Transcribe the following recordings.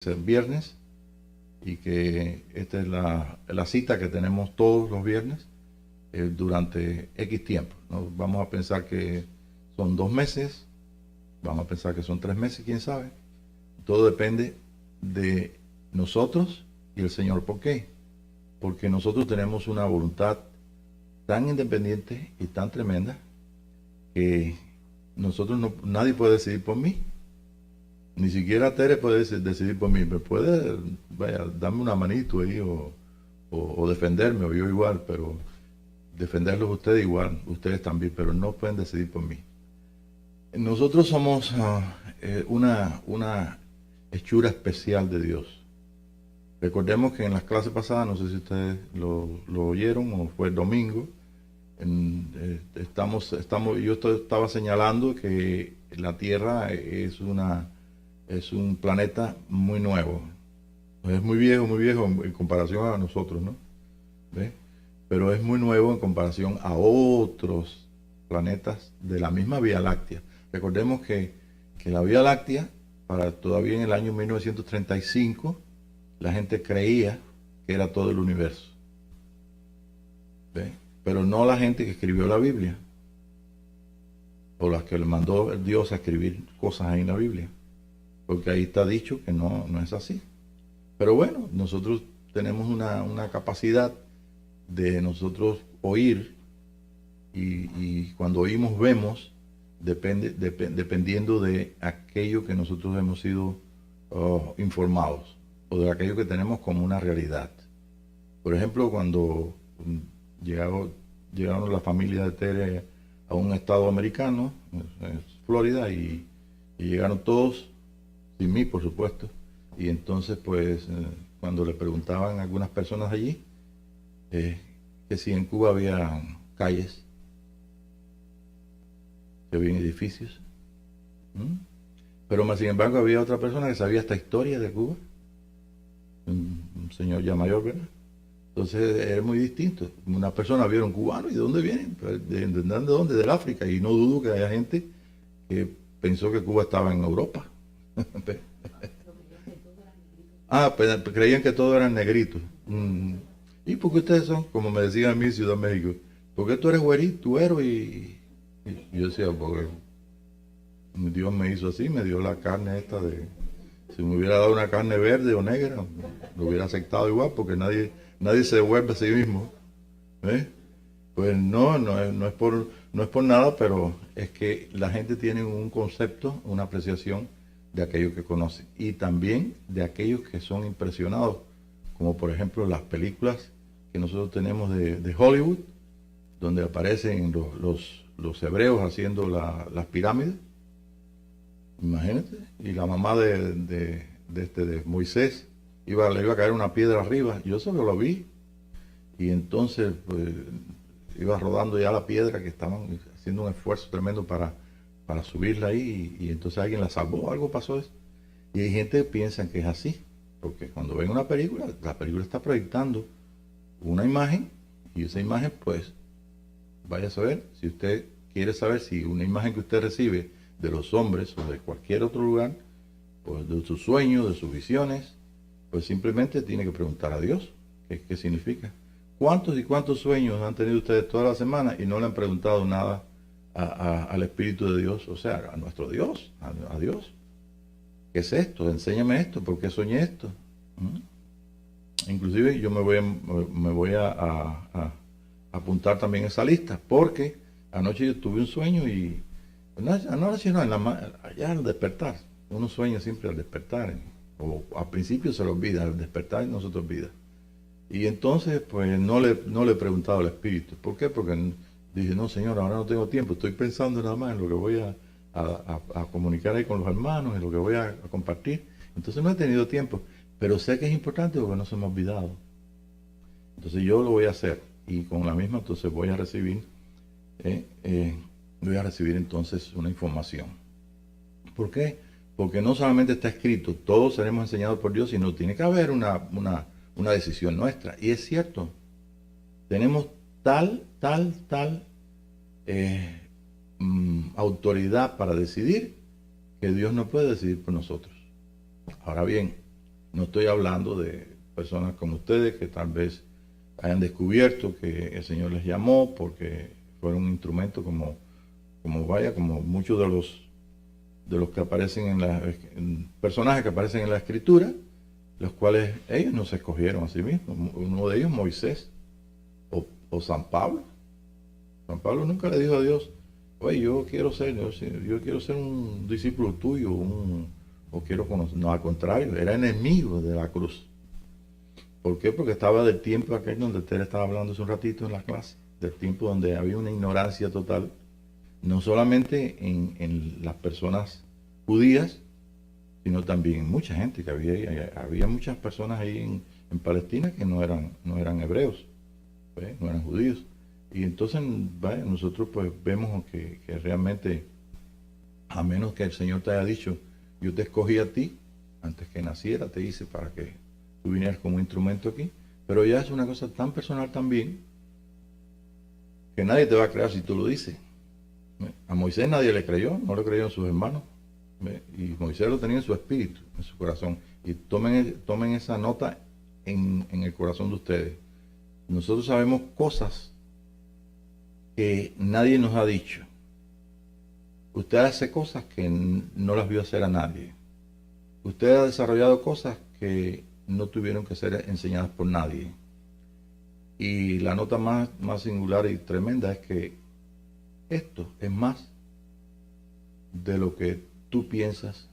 el viernes y que esta es la cita que tenemos todos los viernes durante X tiempo, ¿no? Vamos a pensar que son 2 meses, vamos a pensar que son 3 meses, quién sabe. Todo depende de nosotros y el Señor. ¿Por qué? Porque nosotros tenemos una voluntad tan independiente y tan tremenda que nosotros nadie puede decidir por mí. Ni siquiera Tere puede decidir por mí. Me puede, vaya, darme una manito ahí o defenderme, o yo igual, pero defenderlos ustedes igual, ustedes también, pero no pueden decidir por mí. Nosotros somos una hechura especial de Dios. Recordemos que en las clases pasadas, no sé si ustedes lo oyeron o fue el domingo, yo estaba señalando que la Tierra es un planeta muy nuevo. Es muy viejo en comparación a nosotros, ¿no? ¿Ve? Pero es muy nuevo en comparación a otros planetas de la misma Vía Láctea. Recordemos que la Vía Láctea, todavía en el año 1935, la gente creía que era todo el universo. ¿Ve? Pero no la gente que escribió la Biblia, o las que le mandó Dios a escribir cosas ahí en la Biblia, porque ahí está dicho que no es así. Pero bueno, nosotros tenemos una capacidad de nosotros oír, y cuando oímos vemos, dependiendo de aquello que nosotros hemos sido informados, o de aquello que tenemos como una realidad. Por ejemplo, cuando llegaron la familia de Tere a un estado americano, Florida, y llegaron todos, sin mí por supuesto, y entonces pues cuando le preguntaban a algunas personas allí que si en Cuba había calles, que había edificios, pero sin embargo había otra persona que sabía esta historia de Cuba, un señor ya mayor, ¿verdad? Entonces era muy distinto. Una persona vieron cubano, ¿y de dónde vienen? ¿De dónde? Del África. Y no dudo que haya gente que pensó que Cuba estaba en Europa. Pues creían que todos eran negritos. ¿Y por qué ustedes son? Como me decían a mí en Ciudad de México. ¿Por qué tú eres güerito, güero? Y yo decía, porque Dios me hizo así, me dio la carne esta de... Si me hubiera dado una carne verde o negra, lo hubiera aceptado igual, porque nadie se devuelve a sí mismo. ¿Eh? Pues no es por nada, pero es que la gente tiene un concepto, una apreciación de aquellos que conocen, y también de aquellos que son impresionados, como por ejemplo las películas que nosotros tenemos de Hollywood, donde aparecen los hebreos haciendo las pirámides. Imagínate, y la mamá de Moisés le iba a caer una piedra arriba. Yo solo lo vi, y entonces pues iba rodando ya la piedra, que estaban haciendo un esfuerzo tremendo para subirla ahí, y entonces alguien la salvó, algo pasó eso. Y hay gente que piensa que es así, porque cuando ven una película, la película está proyectando una imagen, y esa imagen pues vaya a saber, si usted quiere saber si una imagen que usted recibe de los hombres o de cualquier otro lugar, pues de sus sueños, de sus visiones, pues simplemente tiene que preguntar a Dios qué significa. ¿Cuántos y cuántos sueños han tenido ustedes toda la semana y no le han preguntado nada al Espíritu de Dios, o sea, a nuestro Dios, a Dios? ¿Qué es esto? Enséñame esto, ¿por qué soñé esto? Inclusive yo me voy a apuntar también esa lista, porque anoche yo tuve un sueño, y anoche no, allá al despertar, uno sueña siempre al despertar, o al principio se lo olvida, al despertar no se te olvida. Y entonces pues no le he preguntado al Espíritu. ¿Por qué? Porque dije, no, Señor, ahora no tengo tiempo, estoy pensando nada más en lo que voy a comunicar ahí con los hermanos, en lo que voy a compartir. Entonces no he tenido tiempo, pero sé que es importante porque no se me ha olvidado. Entonces yo lo voy a hacer, y con la misma entonces voy a recibir entonces una información. ¿Por qué? Porque no solamente está escrito, todos seremos enseñados por Dios, sino tiene que haber una decisión nuestra. Y es cierto, tenemos tal autoridad para decidir, que Dios no puede decidir por nosotros. Ahora bien, No estoy hablando de personas como ustedes que tal vez hayan descubierto que el Señor les llamó porque fueron un instrumento como muchos de los que aparecen en personajes que aparecen en la Escritura, los cuales ellos no se escogieron a sí mismos. Uno de ellos, Moisés, o San Pablo. San Pablo nunca le dijo a Dios, oye, yo quiero ser un discípulo tuyo, o quiero conocer. No, al contrario, era enemigo de la cruz. ¿Por qué? Porque estaba del tiempo aquel donde usted estaba hablando hace un ratito en la clase, del tiempo donde había una ignorancia total, no solamente en las personas judías, sino también en mucha gente que había muchas personas ahí en Palestina que no eran hebreos, ¿ves? No eran judíos. Y entonces, ¿ves? Nosotros pues vemos que realmente, a menos que el Señor te haya dicho, yo te escogí a ti, antes que naciera te hice para que tú vinieras como instrumento aquí, pero ya es una cosa tan personal también, que nadie te va a creer si tú lo dices. A Moisés nadie le creyó, no le creyeron sus hermanos, y Moisés lo tenía en su espíritu, en su corazón. Y tomen esa nota en el corazón de ustedes. Nosotros sabemos cosas que nadie nos ha dicho. Usted hace cosas que no las vio hacer a nadie. Usted ha desarrollado cosas que no tuvieron que ser enseñadas por nadie. Y la nota más singular y tremenda es que esto es más de lo que tú piensas,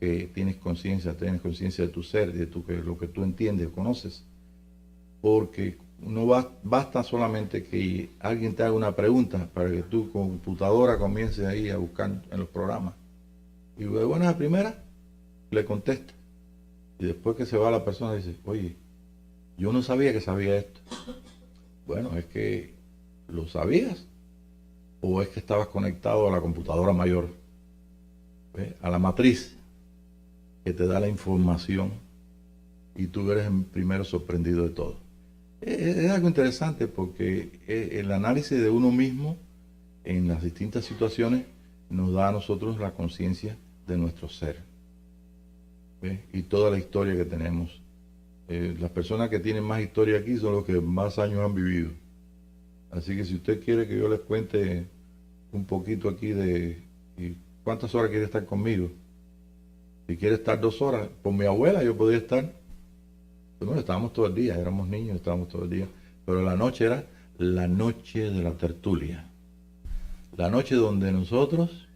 que tienes conciencia de tu ser, de lo que tú entiendes o conoces. Porque no basta solamente que alguien te haga una pregunta para que tu computadora comience ahí a buscar en los programas. Y de buena a primera le contesta. Y después que se va la persona dice, oye, yo no sabía que sabía esto. Bueno, es que lo sabías o es que estabas conectado a la computadora mayor, ¿ves? A la matriz que te da la información y tú eres el primero sorprendido de todo. Es algo interesante porque el análisis de uno mismo en las distintas situaciones nos da a nosotros la conciencia de nuestro ser, ¿ves? Y toda la historia que tenemos. Las personas que tienen más historia aquí son los que más años han vivido. Así que si usted quiere que yo les cuente un poquito aquí y cuántas horas quiere estar conmigo, si quiere estar 2 horas, por mi abuela yo podía estar. Bueno, estábamos todo el día, éramos niños, estábamos todo el día, pero la noche era la noche de la tertulia, la noche donde nosotros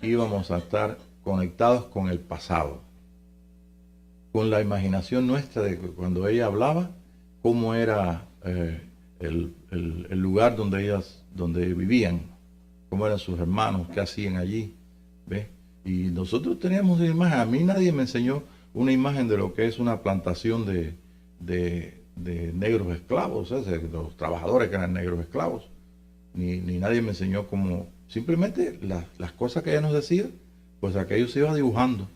íbamos a estar conectados con el pasado, con la imaginación nuestra de cuando ella hablaba, cómo era el lugar donde vivían, cómo eran sus hermanos, qué hacían allí, ¿ves? Y nosotros teníamos una imagen. A mí nadie me enseñó una imagen de lo que es una plantación de negros esclavos, o sea, de los trabajadores que eran negros esclavos. Ni nadie me enseñó cómo, simplemente las cosas que ella nos decía, pues aquello se iba dibujando.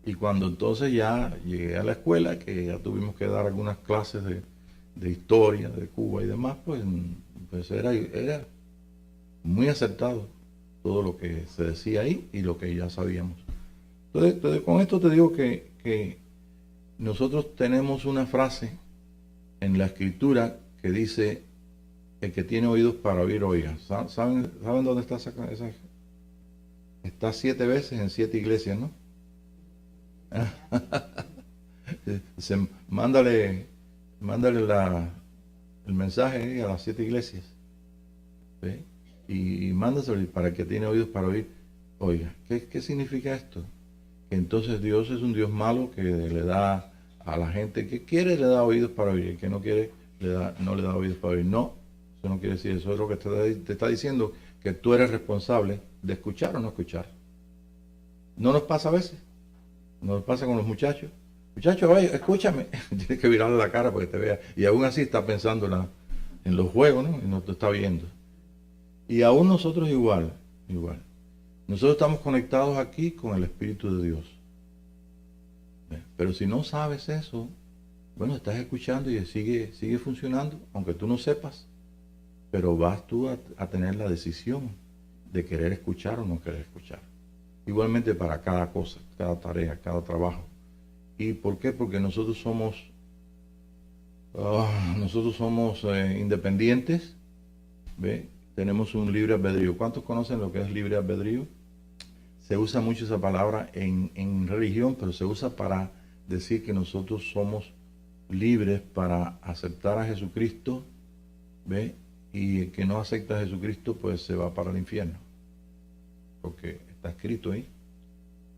Y cuando entonces ya llegué a la escuela, que ya tuvimos que dar algunas clases de historia de Cuba y demás, pues era muy acertado todo lo que se decía ahí y lo que ya sabíamos. Entonces con esto te digo que nosotros tenemos una frase en la escritura que dice, el que tiene oídos para oír, oiga. ¿Saben dónde está esa? Está 7 veces en 7 iglesias, ¿no? Mándale el mensaje a las 7 iglesias, ¿sí? Y mándaselo para el que tiene oídos para oír. Oiga, ¿qué significa esto? Que entonces Dios es un Dios malo que le da a la gente que quiere, le da oídos para oír, el que no quiere, no le da oídos para oír. No, eso no quiere decir eso. Es lo que te está diciendo, que tú eres responsable de escuchar o no escuchar. ¿No nos pasa a veces? Nos pasa con los muchachos. Muchachos, oye, escúchame. Tienes que virarle la cara para que te vea. Y aún así está pensando en los juegos, ¿no? Y no te está viendo. Y aún nosotros igual. Nosotros estamos conectados aquí con el Espíritu de Dios. Pero si no sabes eso, bueno, estás escuchando y sigue funcionando, aunque tú no sepas. Pero vas tú a tener la decisión de querer escuchar o no querer escuchar. Igualmente para cada cosa, cada tarea, cada trabajo. ¿Y por qué? Porque nosotros somos independientes, ¿ve? Tenemos un libre albedrío. ¿Cuántos conocen lo que es libre albedrío? Se usa mucho esa palabra en religión, pero se usa para decir que nosotros somos libres para aceptar a Jesucristo, ¿ve? Y el que no acepta a Jesucristo, pues se va para el infierno. Porque está escrito ahí,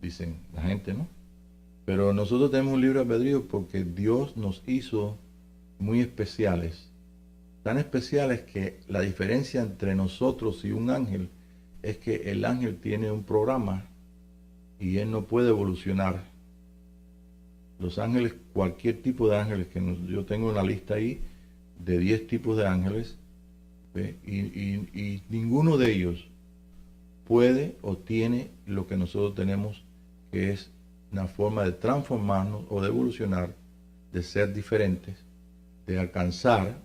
dicen la gente, ¿no? Pero nosotros tenemos un libre albedrío porque Dios nos hizo muy especiales. Tan especiales que la diferencia entre nosotros y un ángel es que el ángel tiene un programa y él no puede evolucionar. Los ángeles, cualquier tipo de ángeles, yo tengo una lista ahí de 10 tipos de ángeles, ¿ve? Y ninguno de ellos puede o tiene lo que nosotros tenemos, que es una forma de transformarnos o de evolucionar, de ser diferentes, de alcanzar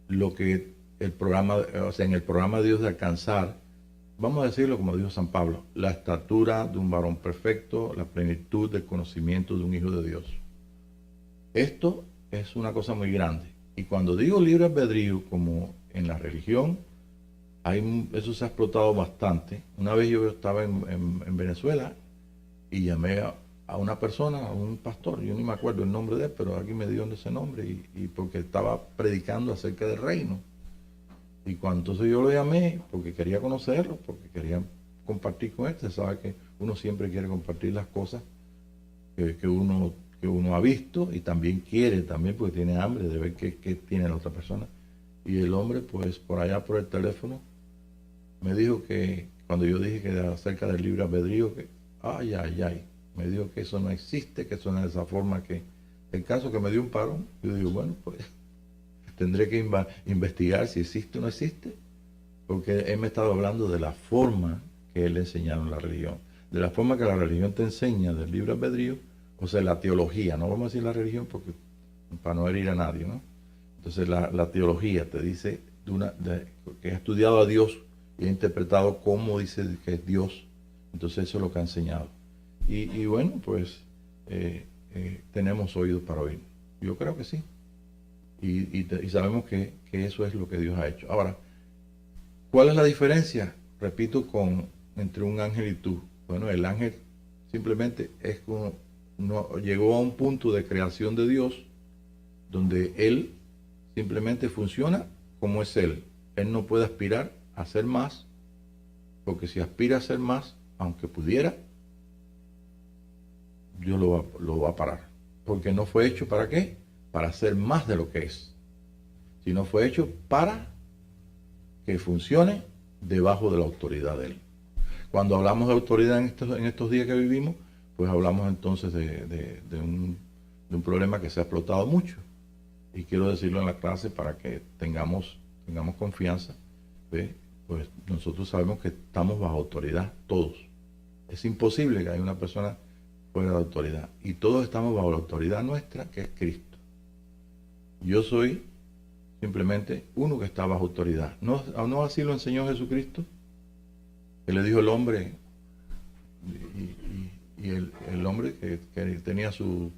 lo que el programa, o sea, en el programa de Dios, de alcanzar, vamos a decirlo como dijo San Pablo, la estatura de un varón perfecto, la plenitud del conocimiento de un hijo de Dios. Esto es una cosa muy grande. Y cuando digo libre albedrío, como en la religión, eso se ha explotado bastante. Una vez yo estaba en Venezuela y llamé a una persona, a un pastor, yo ni me acuerdo el nombre de él, pero alguien me dio ese nombre y porque estaba predicando acerca del reino. Y cuando entonces yo lo llamé, porque quería conocerlo, porque quería compartir con él, se sabe que uno siempre quiere compartir las cosas que uno ha visto y también quiere, porque tiene hambre de ver qué tiene la otra persona. Y el hombre, pues por allá por el teléfono, me dijo que cuando yo dije que era acerca del libre albedrío, que me dijo que eso no existe, que eso no es de esa forma, que el caso que me dio un parón. Yo digo, bueno, pues tendré que investigar si existe o no existe, porque él me estaba hablando de la forma que él le enseñaron la religión, de la forma que la religión te enseña del libre albedrío, o sea, la teología, no vamos a decir la religión porque para no herir a nadie, ¿no? Entonces la teología te dice que ha estudiado a Dios y ha interpretado cómo dice que es Dios, entonces eso es lo que ha enseñado. Y bueno, pues tenemos oídos para oír. Yo creo que sí. Y sabemos que eso es lo que Dios ha hecho. Ahora, ¿cuál es la diferencia? Repito, entre un ángel y tú. Bueno, el ángel simplemente llegó a un punto de creación de Dios donde él simplemente funciona como es él. Él no puede aspirar a ser más, porque si aspira a ser más, aunque pudiera, Dios lo va a parar. Porque no fue hecho ¿para qué? Para ser más de lo que es. Sino fue hecho para que funcione debajo de la autoridad de él. Cuando hablamos de autoridad en estos días que vivimos, pues hablamos entonces de un problema que se ha explotado mucho. Y quiero decirlo en la clase para que tengamos confianza. ¿Ve? Pues nosotros sabemos que estamos bajo autoridad, todos. Es imposible que haya una persona fuera de autoridad. Y todos estamos bajo la autoridad nuestra, que es Cristo. Yo soy simplemente uno que está bajo autoridad. ¿No así lo enseñó Jesucristo? Que le dijo el hombre, y el hombre que tenía su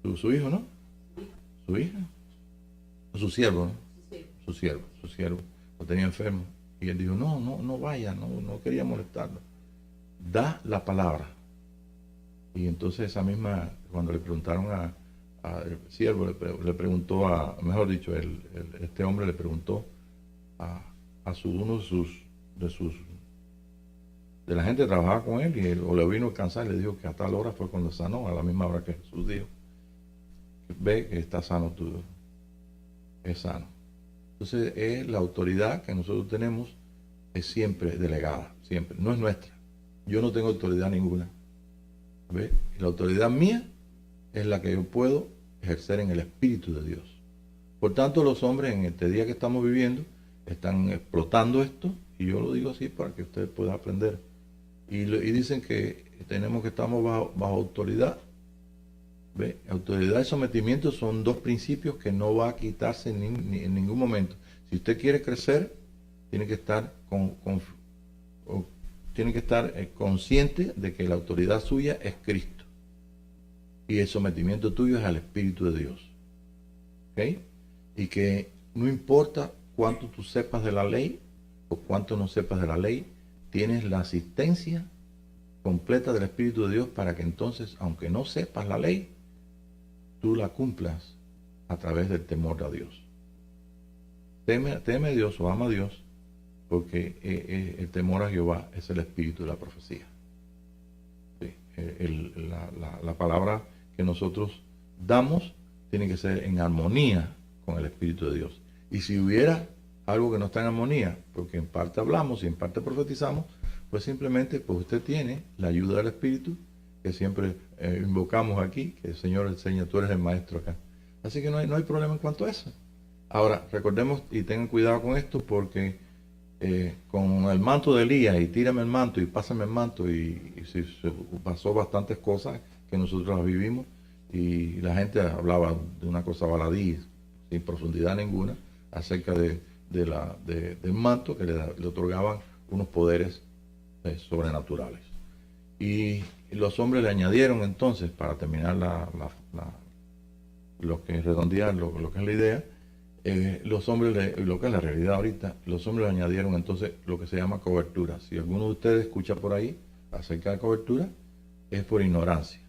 hijo, ¿no? Su hija, su siervo, ¿no? Su siervo, lo tenía enfermo. Y él dijo, no vaya, no quería molestarlo. Da la palabra. Y entonces cuando le preguntaron al siervo, le preguntó mejor dicho, este hombre le preguntó a uno de la gente que trabajaba con él, o le vino a alcanzar y le dijo que a tal hora fue cuando sanó, a la misma hora que Jesús dijo, ve que está sano tú, es sano. Entonces la autoridad que nosotros tenemos es siempre delegada, siempre, no es nuestra. Yo no tengo autoridad ninguna. ¿Ve? La autoridad mía es la que yo puedo ejercer en el Espíritu de Dios. Por tanto, los hombres en este día que estamos viviendo están explotando esto, y yo lo digo así para que ustedes puedan aprender. Y dicen que estamos bajo autoridad. ¿Ve? Autoridad y sometimiento son dos principios que no va a quitarse en ningún momento. Si usted quiere crecer, tiene que estar consciente de que la autoridad suya es Cristo. y el sometimiento tuyo es al Espíritu de Dios. ¿Ok? Y que no importa cuánto tú sepas de la ley o cuánto no sepas de la ley, tienes la asistencia completa del Espíritu de Dios para que entonces, aunque no sepas la ley, tú la cumplas a través del temor a Dios. Teme a Dios o ama a Dios, porque el temor a Jehová es el espíritu de la profecía. Sí, la palabra que nosotros damos tiene que ser en armonía con el Espíritu de Dios. Y si hubiera algo que no está en armonía, porque en parte hablamos y en parte profetizamos, pues simplemente pues usted tiene la ayuda del Espíritu, que siempre invocamos aquí, que el Señor enseña, tú eres el maestro acá. Así que no hay problema en cuanto a eso. Ahora, recordemos y tengan cuidado con esto, porque con el manto de Elías, y tírame el manto y pásame el manto, y se pasó bastantes cosas que nosotros las vivimos, y la gente hablaba de una cosa baladí, sin profundidad ninguna, acerca del manto que le otorgaban unos poderes sobrenaturales. Y los hombres le añadieron entonces, para terminar lo que es redondear, lo que es la idea, los hombres, lo que es la realidad ahorita, los hombres le añadieron entonces lo que se llama cobertura. Si alguno de ustedes escucha por ahí acerca de cobertura, es por ignorancia.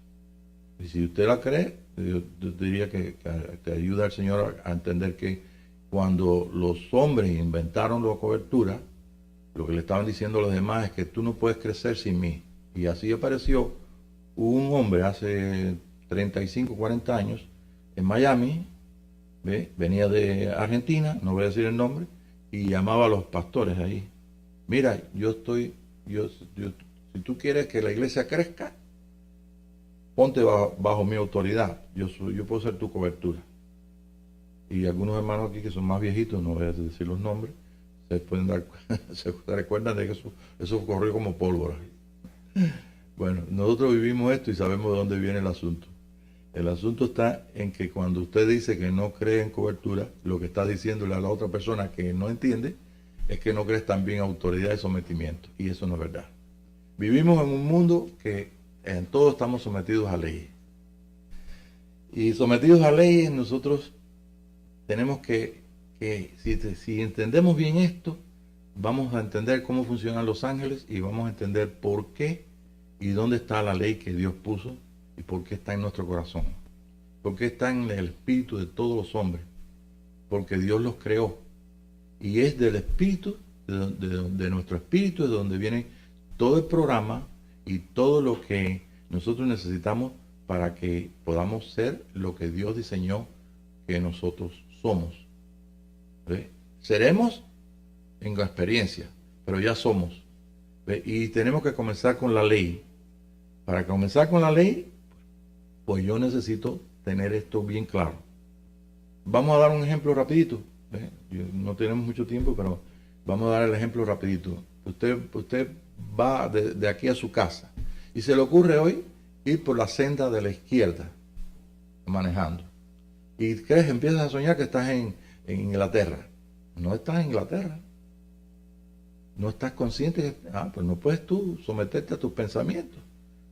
Y si usted la cree, yo diría que te ayuda el Señor a entender que cuando los hombres inventaron la cobertura, lo que le estaban diciendo a los demás es que tú no puedes crecer sin mí. Y así apareció un hombre hace 35, 40 años en Miami, ¿ve? Venía de Argentina, no voy a decir el nombre, y llamaba a los pastores ahí. Mira, si tú quieres que la iglesia crezca, ponte bajo mi autoridad, yo puedo ser tu cobertura. Y algunos hermanos aquí que son más viejitos, no voy a decir los nombres, se recuerdan de que eso ocurrió como pólvora. Bueno, nosotros vivimos esto y sabemos de dónde viene el asunto. El asunto está en que cuando usted dice que no cree en cobertura, lo que está diciéndole a la otra persona que no entiende es que no crees también autoridad y sometimiento. Y eso no es verdad. Vivimos en un mundo que en todo estamos sometidos a leyes. Y sometidos a leyes, nosotros tenemos que si entendemos bien esto, vamos a entender cómo funcionan los ángeles y vamos a entender por qué y dónde está la ley que Dios puso y por qué está en nuestro corazón. Por qué está en el espíritu de todos los hombres. Porque Dios los creó. Y es del espíritu, de nuestro espíritu, de donde viene todo el programa y todo lo que nosotros necesitamos para que podamos ser lo que Dios diseñó que nosotros somos. ¿Ve? Seremos en la experiencia, pero ya somos. ¿Ve? Y tenemos que comenzar con la ley. Para comenzar con la ley, pues yo necesito tener esto bien claro. Vamos a dar un ejemplo rapidito. No tenemos mucho tiempo, pero vamos a dar el ejemplo rapidito. Usted va de aquí a su casa y se le ocurre hoy ir por la senda de la izquierda manejando. Y empiezas a soñar que estás en Inglaterra. No estás en Inglaterra. No estás consciente que, pues no puedes tú someterte a tus pensamientos.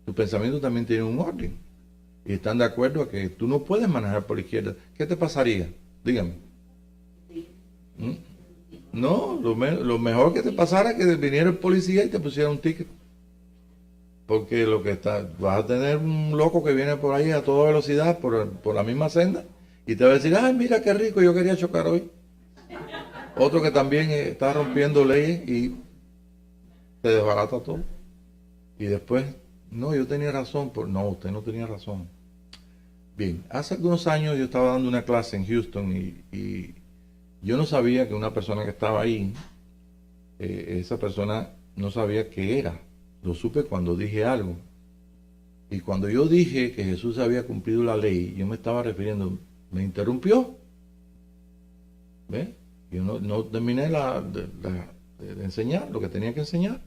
Tus pensamientos también tienen un orden. Y están de acuerdo a que tú no puedes manejar por la izquierda. ¿Qué te pasaría? Dígame. No, lo mejor que te pasara es que viniera el policía y te pusiera un ticket. Porque vas a tener un loco que viene por ahí a toda velocidad por la misma senda y te va a decir, ay, mira qué rico, yo quería chocar hoy. Otro que también está rompiendo leyes y te desbarata todo. Y después, no, yo tenía razón. No, usted no tenía razón. Bien, hace algunos años yo estaba dando una clase en Houston y yo no sabía que una persona que estaba ahí, esa persona no sabía qué era. Lo supe cuando dije algo. Y cuando yo dije que Jesús había cumplido la ley, yo me estaba refiriendo, me interrumpió. ¿Ve? Yo no terminé de enseñar lo que tenía que enseñar.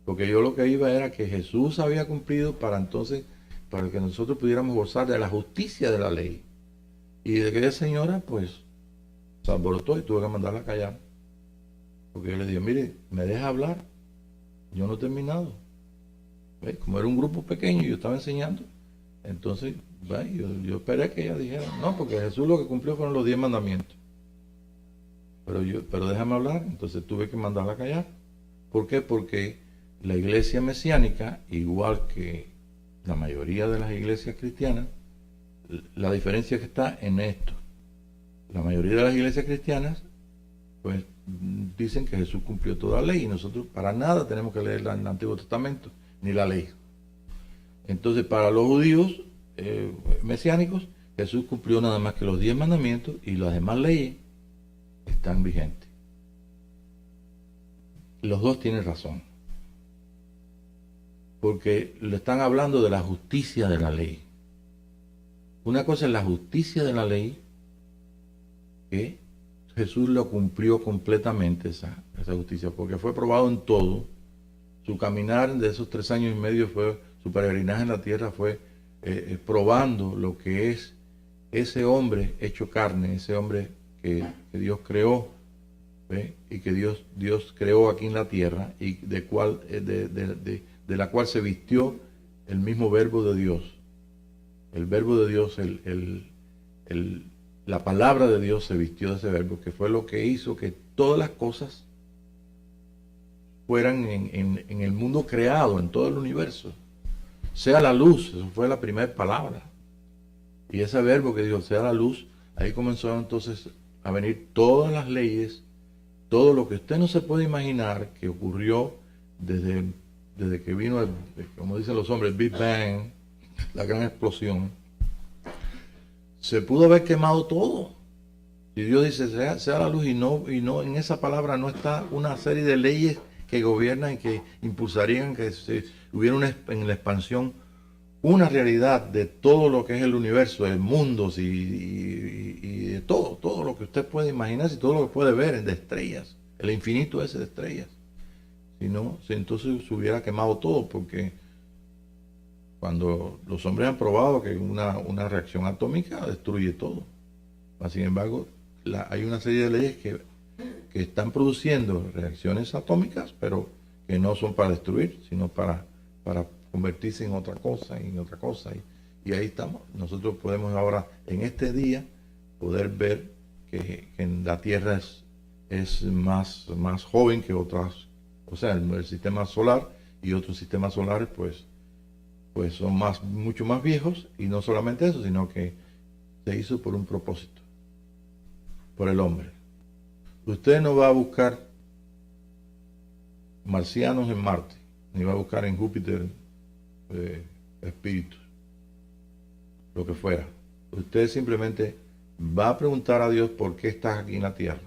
Porque yo lo que iba era que Jesús había cumplido para que nosotros pudiéramos gozar de la justicia de la ley. Y de aquella señora, pues, se alborotó y tuve que mandarla a callar. Porque yo le dije, mire, ¿me deja hablar? Yo no he terminado. ¿Ve? Como era un grupo pequeño y yo estaba enseñando, entonces Bueno, yo esperé que ella dijera, no, porque Jesús lo que cumplió fueron los 10 mandamientos. Pero déjame hablar, entonces tuve que mandarla a callar. ¿Por qué? Porque la iglesia mesiánica, igual que la mayoría de las iglesias cristianas, la diferencia que está en esto. La mayoría de las iglesias cristianas, pues, dicen que Jesús cumplió toda la ley y nosotros para nada tenemos que leer el Antiguo Testamento, ni la ley. Entonces, para los judíos mesiánicos, Jesús cumplió nada más que los 10 mandamientos y las demás leyes están vigentes. Los dos tienen razón, porque le están hablando de la justicia de la ley. Una cosa es la justicia de la ley, que Jesús lo cumplió completamente esa justicia, porque fue probado en todo. Su caminar de esos 3 años y medio fue, su peregrinaje en la tierra fue probando lo que es ese hombre hecho carne, ese hombre que Dios creó, ¿ve? Y que Dios creó aquí en la tierra y de la cual se vistió el mismo verbo de Dios. El verbo de Dios, la palabra de Dios se vistió de ese verbo, que fue lo que hizo que todas las cosas fueran en el mundo creado, en todo el universo. Sea la luz, eso fue la primera palabra. Y ese verbo que dijo, sea la luz, ahí comenzó entonces a venir todas las leyes, todo lo que usted no se puede imaginar que ocurrió desde que vino, como dicen los hombres, el Big Bang, la gran explosión. Se pudo haber quemado todo. Y Dios dice, sea la luz, y no en esa palabra no está una serie de leyes que gobiernan y que impulsarían que hubiera en la expansión una realidad de todo lo que es el universo, el mundo y de todo lo que usted puede imaginarse y todo lo que puede ver de estrellas, el infinito ese de estrellas. Si no, entonces se hubiera quemado todo, porque cuando los hombres han probado que una reacción atómica destruye todo. Sin embargo, hay una serie de leyes que están produciendo reacciones atómicas, pero que no son para destruir, sino para convertirse en otra cosa, y ahí estamos. Nosotros podemos ahora, en este día, poder ver que la Tierra es más joven que otras, o sea, el sistema solar y otros sistemas solares, pues son mucho más viejos, y no solamente eso, sino que se hizo por un propósito, por el hombre. Usted no va a buscar marcianos en Marte, ni va a buscar en Júpiter espíritus, lo que fuera. Usted simplemente va a preguntar a Dios por qué estás aquí en la tierra,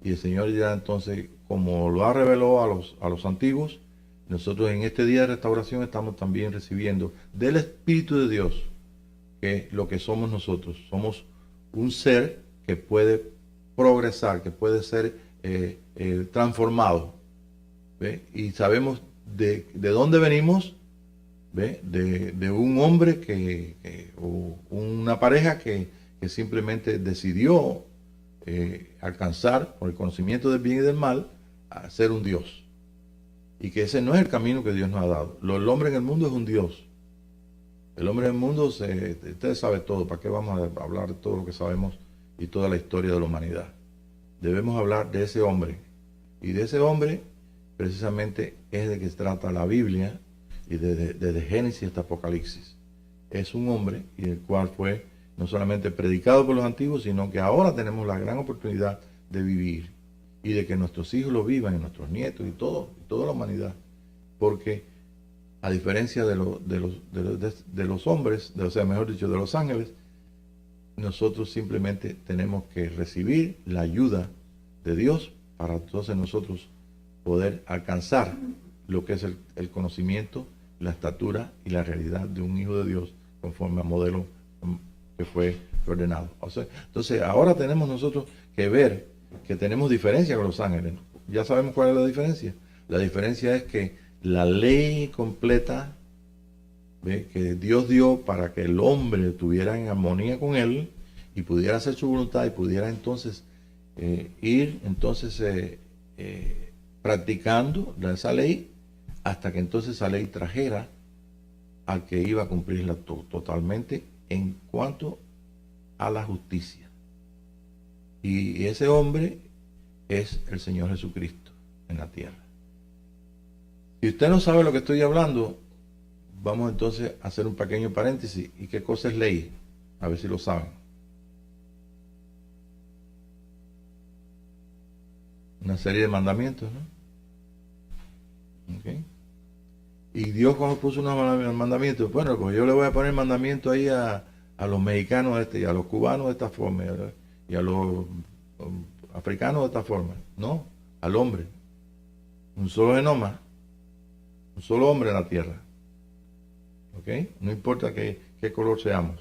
y el Señor dirá entonces, como lo ha revelado a los antiguos, nosotros en este día de restauración estamos también recibiendo del Espíritu de Dios, que es lo que somos nosotros. Somos un ser que puede progresar, que puede ser transformado, ¿ve? Y sabemos de dónde venimos, ¿ve? De un hombre o una pareja que simplemente decidió alcanzar, por el conocimiento del bien y del mal, a ser un Dios. Y que ese no es el camino que Dios nos ha dado. El hombre en el mundo es un Dios. El hombre en el mundo, usted sabe todo. ¿Para qué vamos a hablar de todo lo que sabemos y toda la historia de la humanidad? Debemos hablar de ese hombre. Y de ese hombre, precisamente, es de que se trata la Biblia, y desde Génesis hasta Apocalipsis. Es un hombre, y el cual fue no solamente predicado por los antiguos, sino que ahora tenemos la gran oportunidad de vivir, y de que nuestros hijos lo vivan, y nuestros nietos, y toda la humanidad. Porque a diferencia de los hombres, o sea, mejor dicho, de los ángeles, nosotros simplemente tenemos que recibir la ayuda de Dios para entonces nosotros poder alcanzar lo que es el conocimiento, la estatura y la realidad de un hijo de Dios, conforme al modelo que fue ordenado. O sea, entonces ahora tenemos nosotros que ver que tenemos diferencia con los ángeles. Ya sabemos cuál es la diferencia. La diferencia es que la ley completa, ¿ve?, que Dios dio para que el hombre estuviera en armonía con él y pudiera hacer su voluntad, y pudiera entonces ir practicando esa ley, hasta que entonces esa ley trajera al que iba a cumplirla totalmente en cuanto a la justicia. Y ese hombre es el Señor Jesucristo en la tierra. Si usted no sabe lo que estoy hablando, vamos entonces a hacer un pequeño paréntesis. ¿Y qué cosa es ley? A ver si lo saben. Una serie de mandamientos, ¿no? Okay. Y Dios, cuando puso unos mandamientos, bueno, pues yo le voy a poner mandamientos ahí a los mexicanos y a los cubanos de esta forma, y a los africanos de esta forma. No, al hombre. Un solo genoma, un solo hombre en la tierra. ¿Ok? No importa qué color seamos.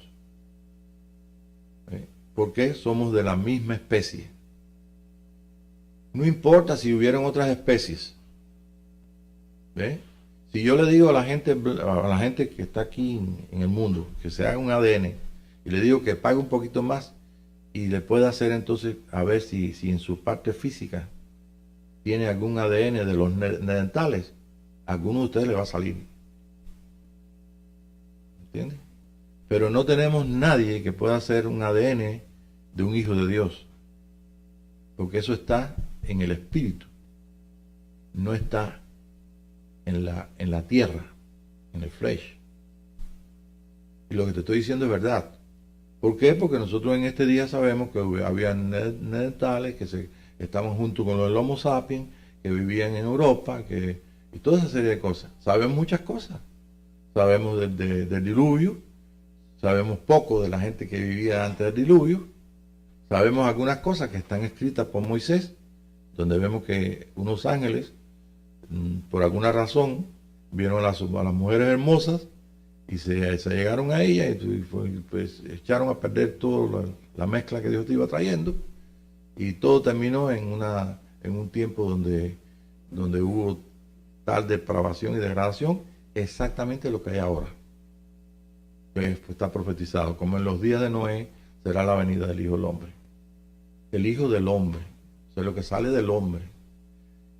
¿Okay? Porque somos de la misma especie. No importa si hubieran otras especies. ¿Ve? Si yo le digo a la gente que está aquí en el mundo, que se haga un ADN, y le digo que pague un poquito más, y le pueda hacer entonces, a ver si en su parte física tiene algún ADN de los neandertales, alguno de ustedes le va a salir. ¿Entiendes? Pero no tenemos nadie que pueda hacer un ADN de un hijo de Dios, porque eso está en el espíritu, no está en la tierra, en el flesh. Y lo que te estoy diciendo es verdad. ¿Por qué? Porque nosotros en este día sabemos que había neandertales que estaban junto con los Homo sapiens, que vivían en Europa, y toda esa serie de cosas. Sabemos muchas cosas. Sabemos del diluvio, sabemos poco de la gente que vivía antes del diluvio, sabemos algunas cosas que están escritas por Moisés, donde vemos que unos ángeles, por alguna razón, vieron a las mujeres hermosas y se llegaron a ellas y pues echaron a perder toda la mezcla que Dios te iba trayendo, y todo terminó en un tiempo donde hubo tal depravación y degradación, exactamente lo que hay ahora. Pues está profetizado, como en los días de Noé será la venida del Hijo del Hombre. El Hijo del Hombre, o sea, lo que sale del hombre.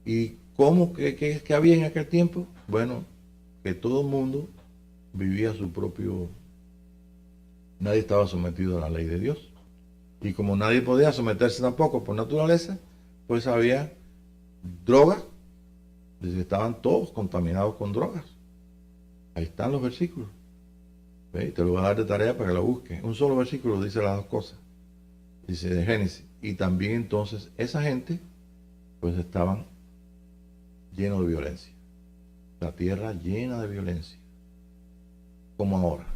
¿Y cómo que había en aquel tiempo? Bueno, que todo el mundo vivía su propio... Nadie estaba sometido a la ley de Dios. Y como nadie podía someterse tampoco por naturaleza, pues había drogas. Estaban todos contaminados con drogas. Ahí están los versículos. ¿Ve? Te lo voy a dar de tarea para que lo busques. Un solo versículo dice las dos cosas. Dice de Génesis. Y también entonces esa gente pues estaban llenos de violencia. La tierra llena de violencia. Como ahora.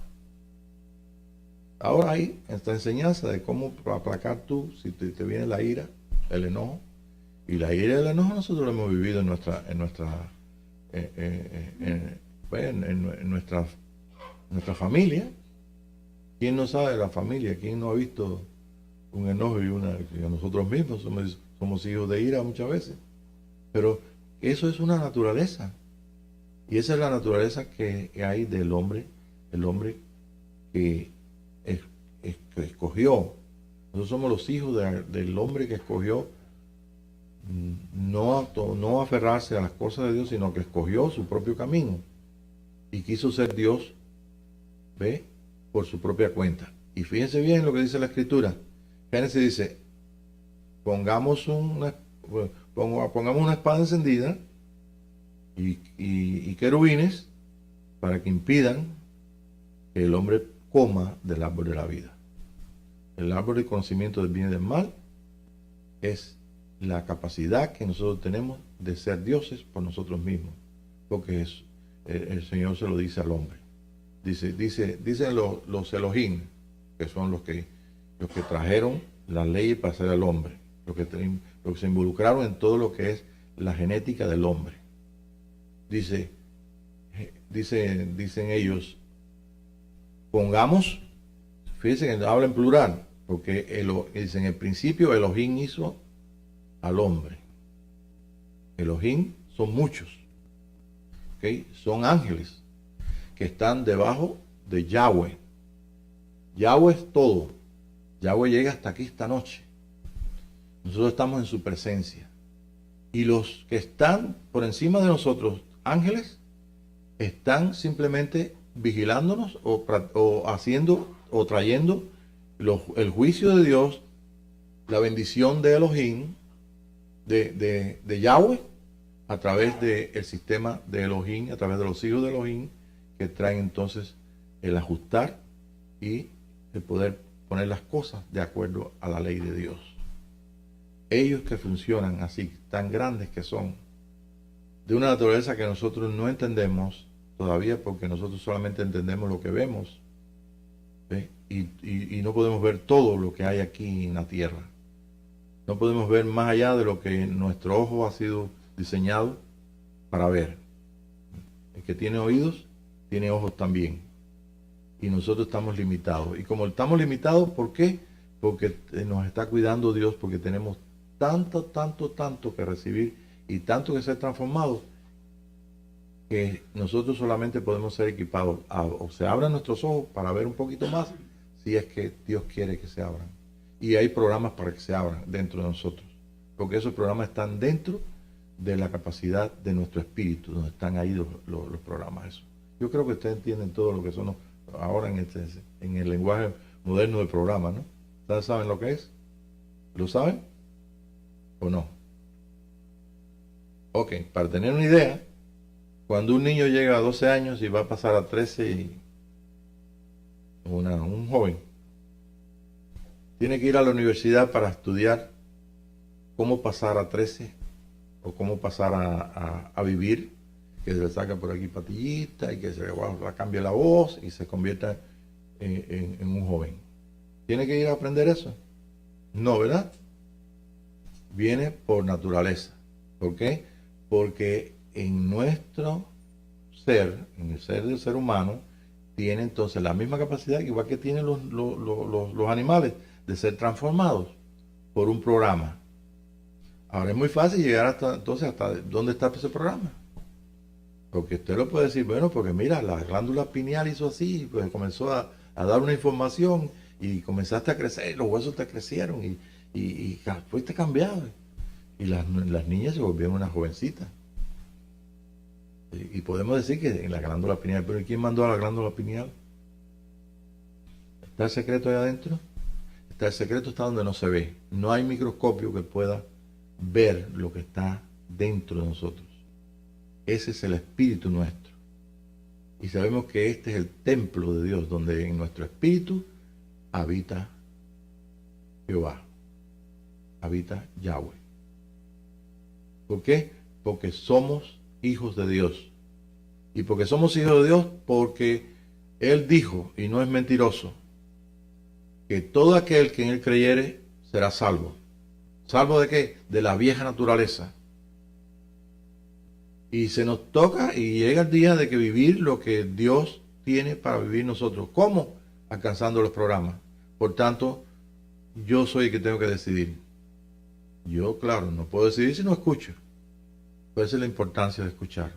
Ahora hay esta enseñanza de cómo aplacar tú si te viene la ira, el enojo. Y la ira y el enojo nosotros lo hemos vivido en nuestra familia. ¿Quién no sabe de la familia? ¿Quién no ha visto un enojo y nosotros mismos somos hijos de ira muchas veces? Pero eso es una naturaleza. Y esa es la naturaleza que hay del hombre, el hombre que escogió. Nosotros somos los hijos del hombre que escogió no aferrarse a las cosas de Dios, sino que escogió su propio camino y quiso ser Dios, ¿ve? Por su propia cuenta. Y fíjense bien lo que dice la Escritura. Génesis dice, pongamos una espada encendida y querubines para que impidan que el hombre coma del árbol de la vida. El árbol del conocimiento del bien y del mal es la capacidad que nosotros tenemos de ser dioses por nosotros mismos, porque el Señor se lo dice al hombre. Dicen los Elohim, que son los que trajeron la ley para ser el hombre, los que se involucraron en todo lo que es la genética del hombre. Dicen ellos, pongamos, fíjense que habla en plural, porque en el principio Elohim hizo al hombre. Elohim son muchos, ¿okay? Son ángeles que están debajo de Yahweh. Yahweh es todo. Yahweh llega hasta aquí esta noche. Nosotros estamos en su presencia. Y los que están por encima de nosotros, ángeles, están simplemente vigilándonos o haciendo o trayendo el juicio de Dios, la bendición de Elohim, de Yahweh, a través del sistema de Elohim, a través de los hijos de Elohim, que traen entonces el ajustar y el poder poner las cosas de acuerdo a la ley de Dios. Ellos que funcionan así, tan grandes que son, de una naturaleza que nosotros no entendemos todavía, porque nosotros solamente entendemos lo que vemos, ¿sí? Y no podemos ver todo lo que hay aquí en la tierra. No podemos ver más allá de lo que nuestro ojo ha sido diseñado para ver. El que tiene oídos, tiene ojos también. Y nosotros estamos limitados. Y como estamos limitados, ¿por qué? Porque nos está cuidando Dios, porque tenemos tanto que recibir y tanto que ser transformados, que nosotros solamente podemos ser equipados o se abran nuestros ojos para ver un poquito más, si es que Dios quiere que se abran. Y hay programas para que se abran dentro de nosotros, porque esos programas están dentro de la capacidad de nuestro espíritu, donde están ahí los programas. Eso. Yo creo que ustedes entienden todo lo que son ahora en el lenguaje moderno del programa, ¿no? ¿Ustedes saben lo que es? ¿Lo saben o no? Ok, para tener una idea, cuando un niño llega a 12 años y va a pasar a 13, un joven tiene que ir a la universidad para estudiar cómo pasar a 13 o cómo pasar a vivir, que se le saca por aquí patillita y que se le cambie la voz y se convierta en un joven. ¿Tiene que ir a aprender eso? No, ¿verdad? Viene por naturaleza. ¿Por qué? Porque en nuestro ser, en el ser del ser humano, tiene entonces la misma capacidad, igual que tienen los animales, de ser transformados por un programa. Ahora es muy fácil llegar hasta dónde está ese programa. Porque usted lo puede decir, bueno, porque mira, la glándula pineal hizo así, pues comenzó a dar una información y comenzaste a crecer, los huesos te crecieron y fuiste cambiado. Y las niñas se volvieron unas jovencitas. Y podemos decir que en la glándula pineal, pero ¿quién mandó a la glándula pineal? ¿Está el secreto ahí adentro? El secreto está donde no se ve. No hay microscopio que pueda ver lo que está dentro de nosotros. Ese es el espíritu nuestro. Y sabemos que este es el templo de Dios, donde en nuestro espíritu habita Jehová, habita Yahweh. ¿Por qué? Porque somos hijos de Dios. Y porque somos hijos de Dios, porque Él dijo, y no es mentiroso, que todo aquel que en Él creyere será salvo. ¿Salvo de qué? De la vieja naturaleza. Y se nos toca y llega el día de que vivir lo que Dios tiene para vivir nosotros. ¿Cómo? Alcanzando los programas. Por tanto, yo soy el que tengo que decidir. Yo, claro, no puedo decidir si no escucho. Pero esa es la importancia de escuchar.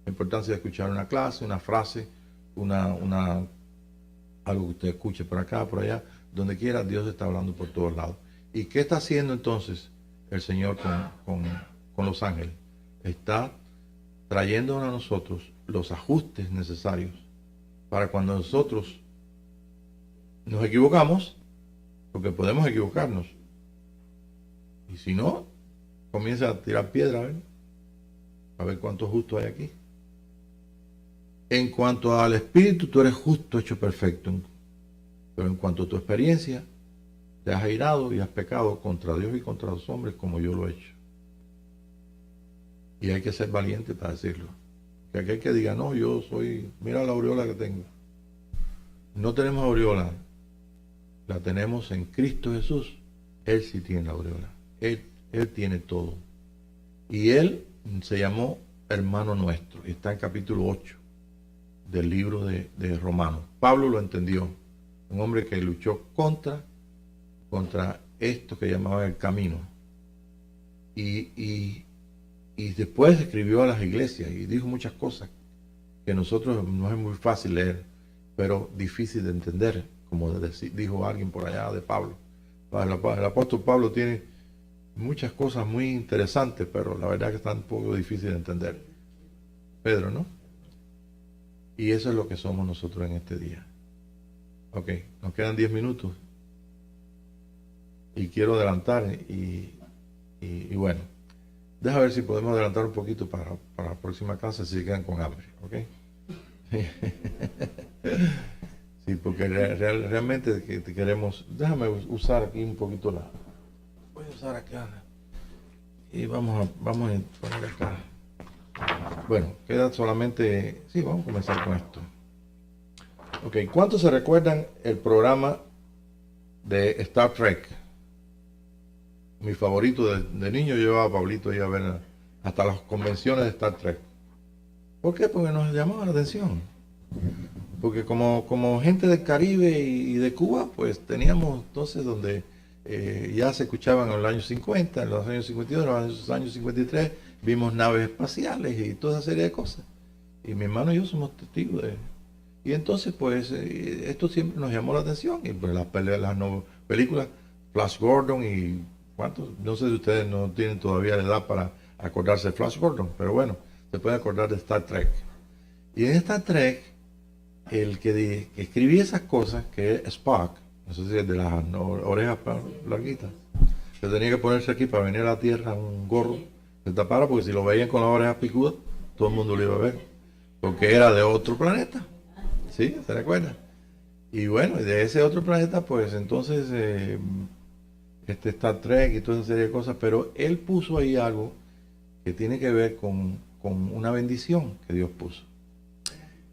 La importancia de escuchar una clase, una frase, algo que usted escuche por acá, por allá, donde quiera, Dios está hablando por todos lados. ¿Y qué está haciendo entonces el Señor con los ángeles? Está trayendo a nosotros los ajustes necesarios para cuando nosotros nos equivocamos, porque podemos equivocarnos. Y si no, comienza a tirar piedra, a ver cuántos justos hay aquí. En cuanto al espíritu, tú eres justo, hecho perfecto. Pero en cuanto a tu experiencia, te has airado y has pecado contra Dios y contra los hombres como yo lo he hecho. Y hay que ser valiente para decirlo. Que aquel que diga, no, yo soy, mira la aureola que tengo. No tenemos aureola, la tenemos en Cristo Jesús. Él sí tiene la aureola. Él tiene todo. Y Él se llamó hermano nuestro. Y está en capítulo 8 del libro de Romanos. Pablo lo entendió. Un hombre que luchó contra esto que llamaban el camino. Y después escribió a las iglesias y dijo muchas cosas que nosotros no es muy fácil leer, pero difícil de entender, como dijo alguien por allá de Pablo. El apóstol Pablo tiene muchas cosas muy interesantes, pero la verdad que están un poco difíciles de entender. Pedro, ¿no? Y eso es lo que somos nosotros en este día. Ok, nos quedan 10 minutos. Y quiero adelantar y bueno, deja ver si podemos adelantar un poquito para la próxima clase si se quedan con hambre, ¿ok? Sí, porque realmente queremos, déjame usar aquí un poquito voy a usar acá y vamos a poner acá. Bueno, queda solamente, sí, vamos a comenzar con esto. Ok, ¿cuántos se recuerdan el programa de Star Trek? Mi favorito de niño, yo llevaba a Pablito ahí a ver hasta las convenciones de Star Trek. ¿Por qué? Porque nos llamaba la atención. Porque como gente del Caribe y de Cuba, pues teníamos entonces donde ya se escuchaban en los años 50, en los años 52, en los años 53, vimos naves espaciales y toda esa serie de cosas. Y mi hermano y yo somos testigos de... Y entonces, pues, esto siempre nos llamó la atención. Y pues las películas, Flash Gordon y ¿cuántos? No sé si ustedes no tienen todavía la edad para acordarse de Flash Gordon, pero bueno, se pueden acordar de Star Trek. Y en Star Trek, el que escribía esas cosas, que es Spock, no sé si es de las orejas larguitas, que tenía que ponerse aquí para venir a la Tierra un gorro, se tapara, porque si lo veían con las orejas picudas, todo el mundo lo iba a ver, porque era de otro planeta. ¿Sí? ¿Se recuerda? Y bueno, de ese otro planeta, pues entonces Star Trek y toda esa serie de cosas, pero él puso ahí algo que tiene que ver con una bendición que Dios puso.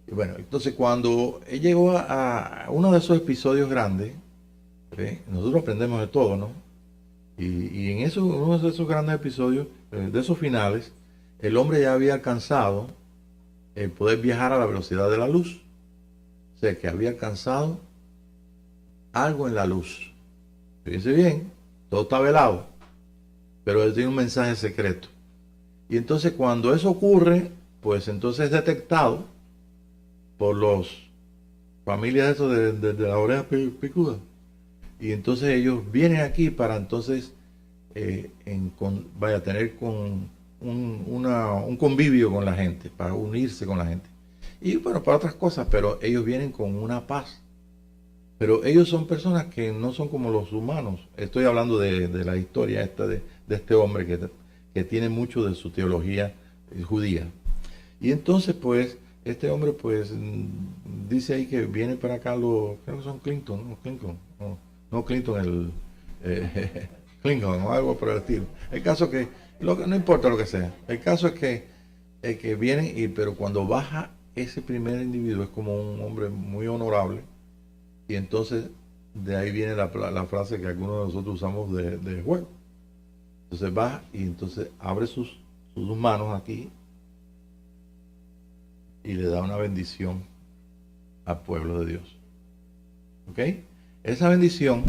Y bueno, entonces cuando él llegó a uno de esos episodios grandes, nosotros aprendemos de todo, ¿no? Y en uno de esos grandes episodios, de esos finales, el hombre ya había alcanzado el poder viajar a la velocidad de la luz. O sea, que había alcanzado algo en la luz. Fíjense bien, todo está velado, pero él tiene un mensaje secreto. Y entonces cuando eso ocurre, pues entonces es detectado por los familias de la oreja picuda. Y entonces ellos vienen aquí para entonces vaya a tener un convivio con la gente, para unirse con la gente. Y bueno, para otras cosas, pero ellos vienen con una paz. Pero ellos son personas que no son como los humanos. Estoy hablando de la historia esta de este hombre que tiene mucho de su teología judía. Y entonces, pues, este hombre, pues, dice ahí que viene para acá creo que son Clinton, no Clinton, Clinton o algo por el estilo. El caso que, no importa lo que sea, el caso es que vienen, pero cuando baja ese primer individuo es como un hombre muy honorable, y entonces de ahí viene la frase que algunos de nosotros usamos de juego. Entonces baja y entonces abre sus manos aquí y le da una bendición al pueblo de Dios. ¿Ok? Esa bendición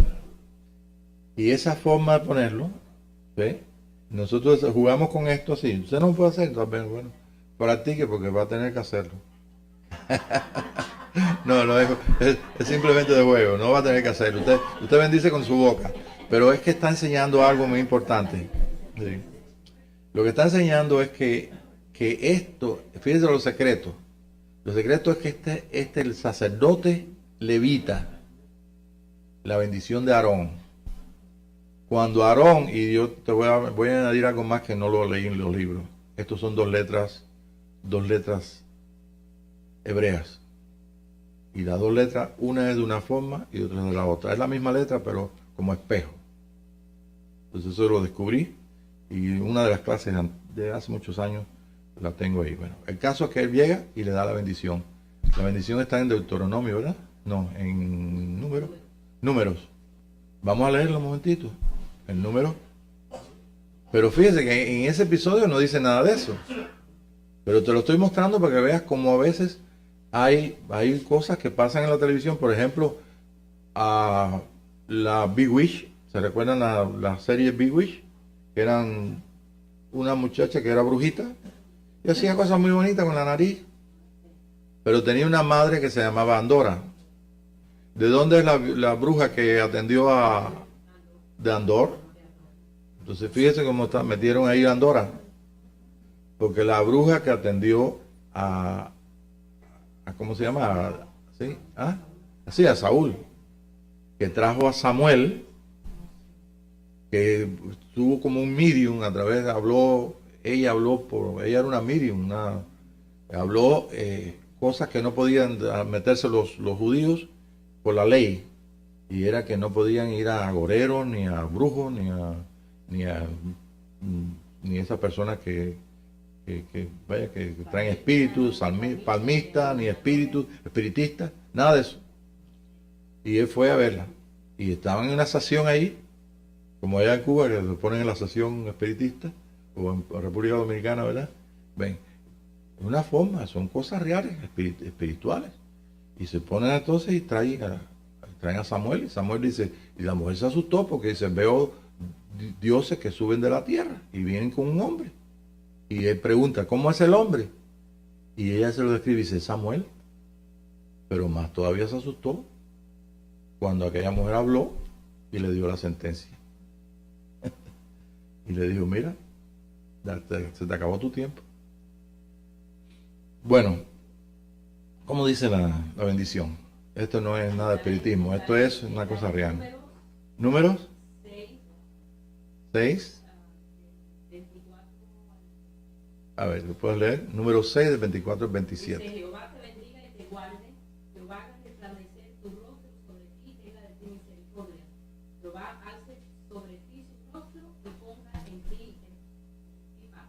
y esa forma de ponerlo, ¿ve? Nosotros jugamos con esto así. Usted no puede hacer, entonces, bueno, practique porque va a tener que hacerlo. No, es simplemente de juego, no va a tener que hacerlo. Usted bendice con su boca, pero es que está enseñando algo muy importante. Sí. Lo que está enseñando es que esto, fíjense los secretos. Los secretos es que el sacerdote levita la bendición de Aarón. Cuando Aarón, y yo voy a añadir algo más que no lo leí en los libros. Estos son dos letras hebreas. Y las dos letras, una es de una forma y otra es de la otra. Es la misma letra, pero como espejo. Entonces eso lo descubrí y una de las clases de hace muchos años la tengo ahí. Bueno, el caso es que él llega y le da la bendición. La bendición está en Deuteronomio, ¿verdad? No, en números. Vamos a leerlo un momentito. El número. Pero fíjese que en ese episodio no dice nada de eso. Pero te lo estoy mostrando para que veas cómo a veces hay cosas que pasan en la televisión. Por ejemplo, a la Big Wish. ¿Se recuerdan la serie Big Wish? Que eran una muchacha que era brujita y hacía cosas muy bonitas con la nariz. Pero tenía una madre que se llamaba Andorra. ¿De dónde es la bruja que atendió de Andorra? Entonces fíjese cómo metieron ahí a Andorra. Porque la bruja que atendió a ¿cómo se llama? ¿Sí? ¿Ah? así a Saúl, que trajo a Samuel, que tuvo como un medium, a través, ella era una medium, habló cosas que no podían meterse los judíos por la ley, y era que no podían ir a agoreros, ni a brujos, ni esas personas que traen espíritus, palmistas, ni espiritistas, nada de eso. Y él fue a verla, y estaban en una sesión ahí, como allá en Cuba, que se ponen en la sesión espiritista, o en República Dominicana, ¿verdad? Ven, es una forma, son cosas reales, espirituales. Y se ponen entonces y traen a Samuel, y Samuel dice, y la mujer se asustó porque dice, veo dioses que suben de la tierra y vienen con un hombre. Y él pregunta, ¿cómo es el hombre? Y ella se lo describe y dice, Samuel. Pero más todavía se asustó cuando aquella mujer habló y le dio la sentencia. Y le dijo, mira, se te acabó tu tiempo. Bueno, ¿cómo dice la bendición? Esto no es nada de espiritismo, esto es una cosa real. ¿Números? 6. A ver, ¿lo puedes leer? Número 6 del 24 al 27. Dice, Jehová te bendiga y te guarde, Jehová haga resplandecer tu rostro sobre ti y tenga de ti misericordia. Jehová alce sobre ti su rostro y ponga en ti paz.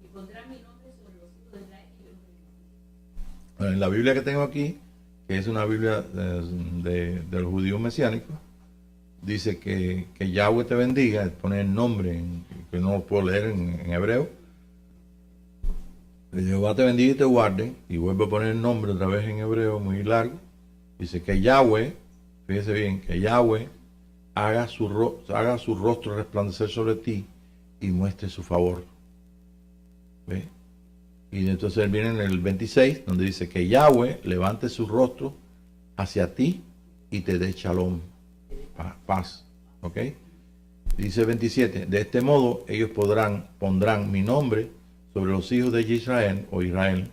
Y pondrá mi nombre sobre los hijos de Israel y yo los bendigo. Bueno, en la Biblia que tengo aquí, que es una Biblia de los judíos mesiánicos, dice que Yahweh te bendiga, pone el nombre, que no lo puedo leer en hebreo. Jehová te bendiga y te guarde, y vuelve a poner el nombre otra vez en hebreo, muy largo. Dice que Yahweh, fíjese bien, que Yahweh haga su rostro resplandecer sobre ti y muestre su favor. ¿Ve? Y entonces viene en el 26, donde dice que Yahweh levante su rostro hacia ti y te dé shalom, paz. ¿Ok? Dice 27, de este modo ellos pondrán mi nombre sobre los hijos de Israel o Israel,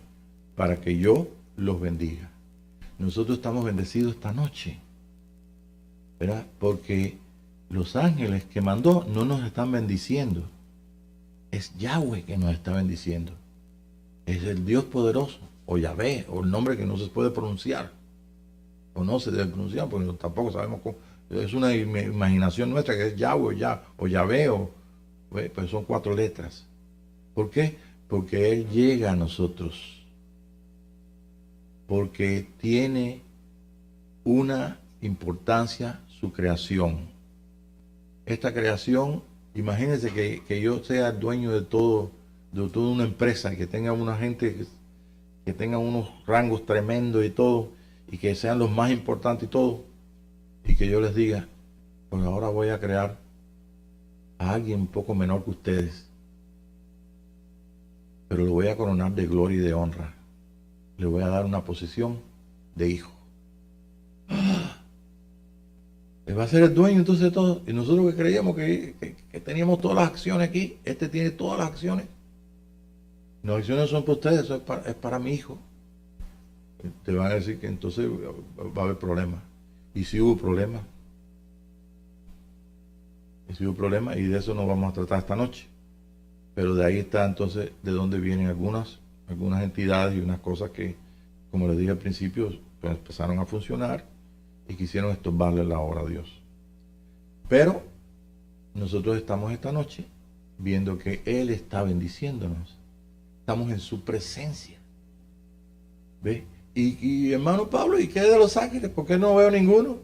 para que yo los bendiga. Nosotros estamos bendecidos esta noche, ¿verdad? Porque los ángeles que mandó no nos están bendiciendo. Es Yahweh que nos está bendiciendo. Es el Dios poderoso, o Yahvé, o el nombre que no se puede pronunciar, o no se debe pronunciar, porque tampoco sabemos cómo. Es una imaginación nuestra que es Yahweh o Yahvé, pues son 4 letras. ¿Por qué? Porque Él llega a nosotros, porque tiene una importancia su creación. Esta creación, imagínense que yo sea el dueño de toda una empresa, que tenga una gente que tenga unos rangos tremendos y todo, y que sean los más importantes y todo, y que yo les diga, pues ahora voy a crear a alguien un poco menor que ustedes, pero lo voy a coronar de gloria y de honra. Le voy a dar una posición de hijo. Él va a ser el dueño entonces de todo. Y nosotros que creíamos que teníamos todas las acciones aquí, este tiene todas las acciones. Las acciones son para ustedes, eso es para mi hijo. Te van a decir que entonces va a haber problemas. Y si hubo problemas. Y de eso nos vamos a tratar esta noche. Pero de ahí está entonces de dónde vienen algunas entidades y unas cosas que, como les dije al principio, pues empezaron a funcionar y quisieron estorbarle la obra a Dios. Pero nosotros estamos esta noche viendo que Él está bendiciéndonos. Estamos en su presencia. ¿Ve? Y hermano Pablo, ¿y qué de los ángeles? ¿Por qué no veo ninguno?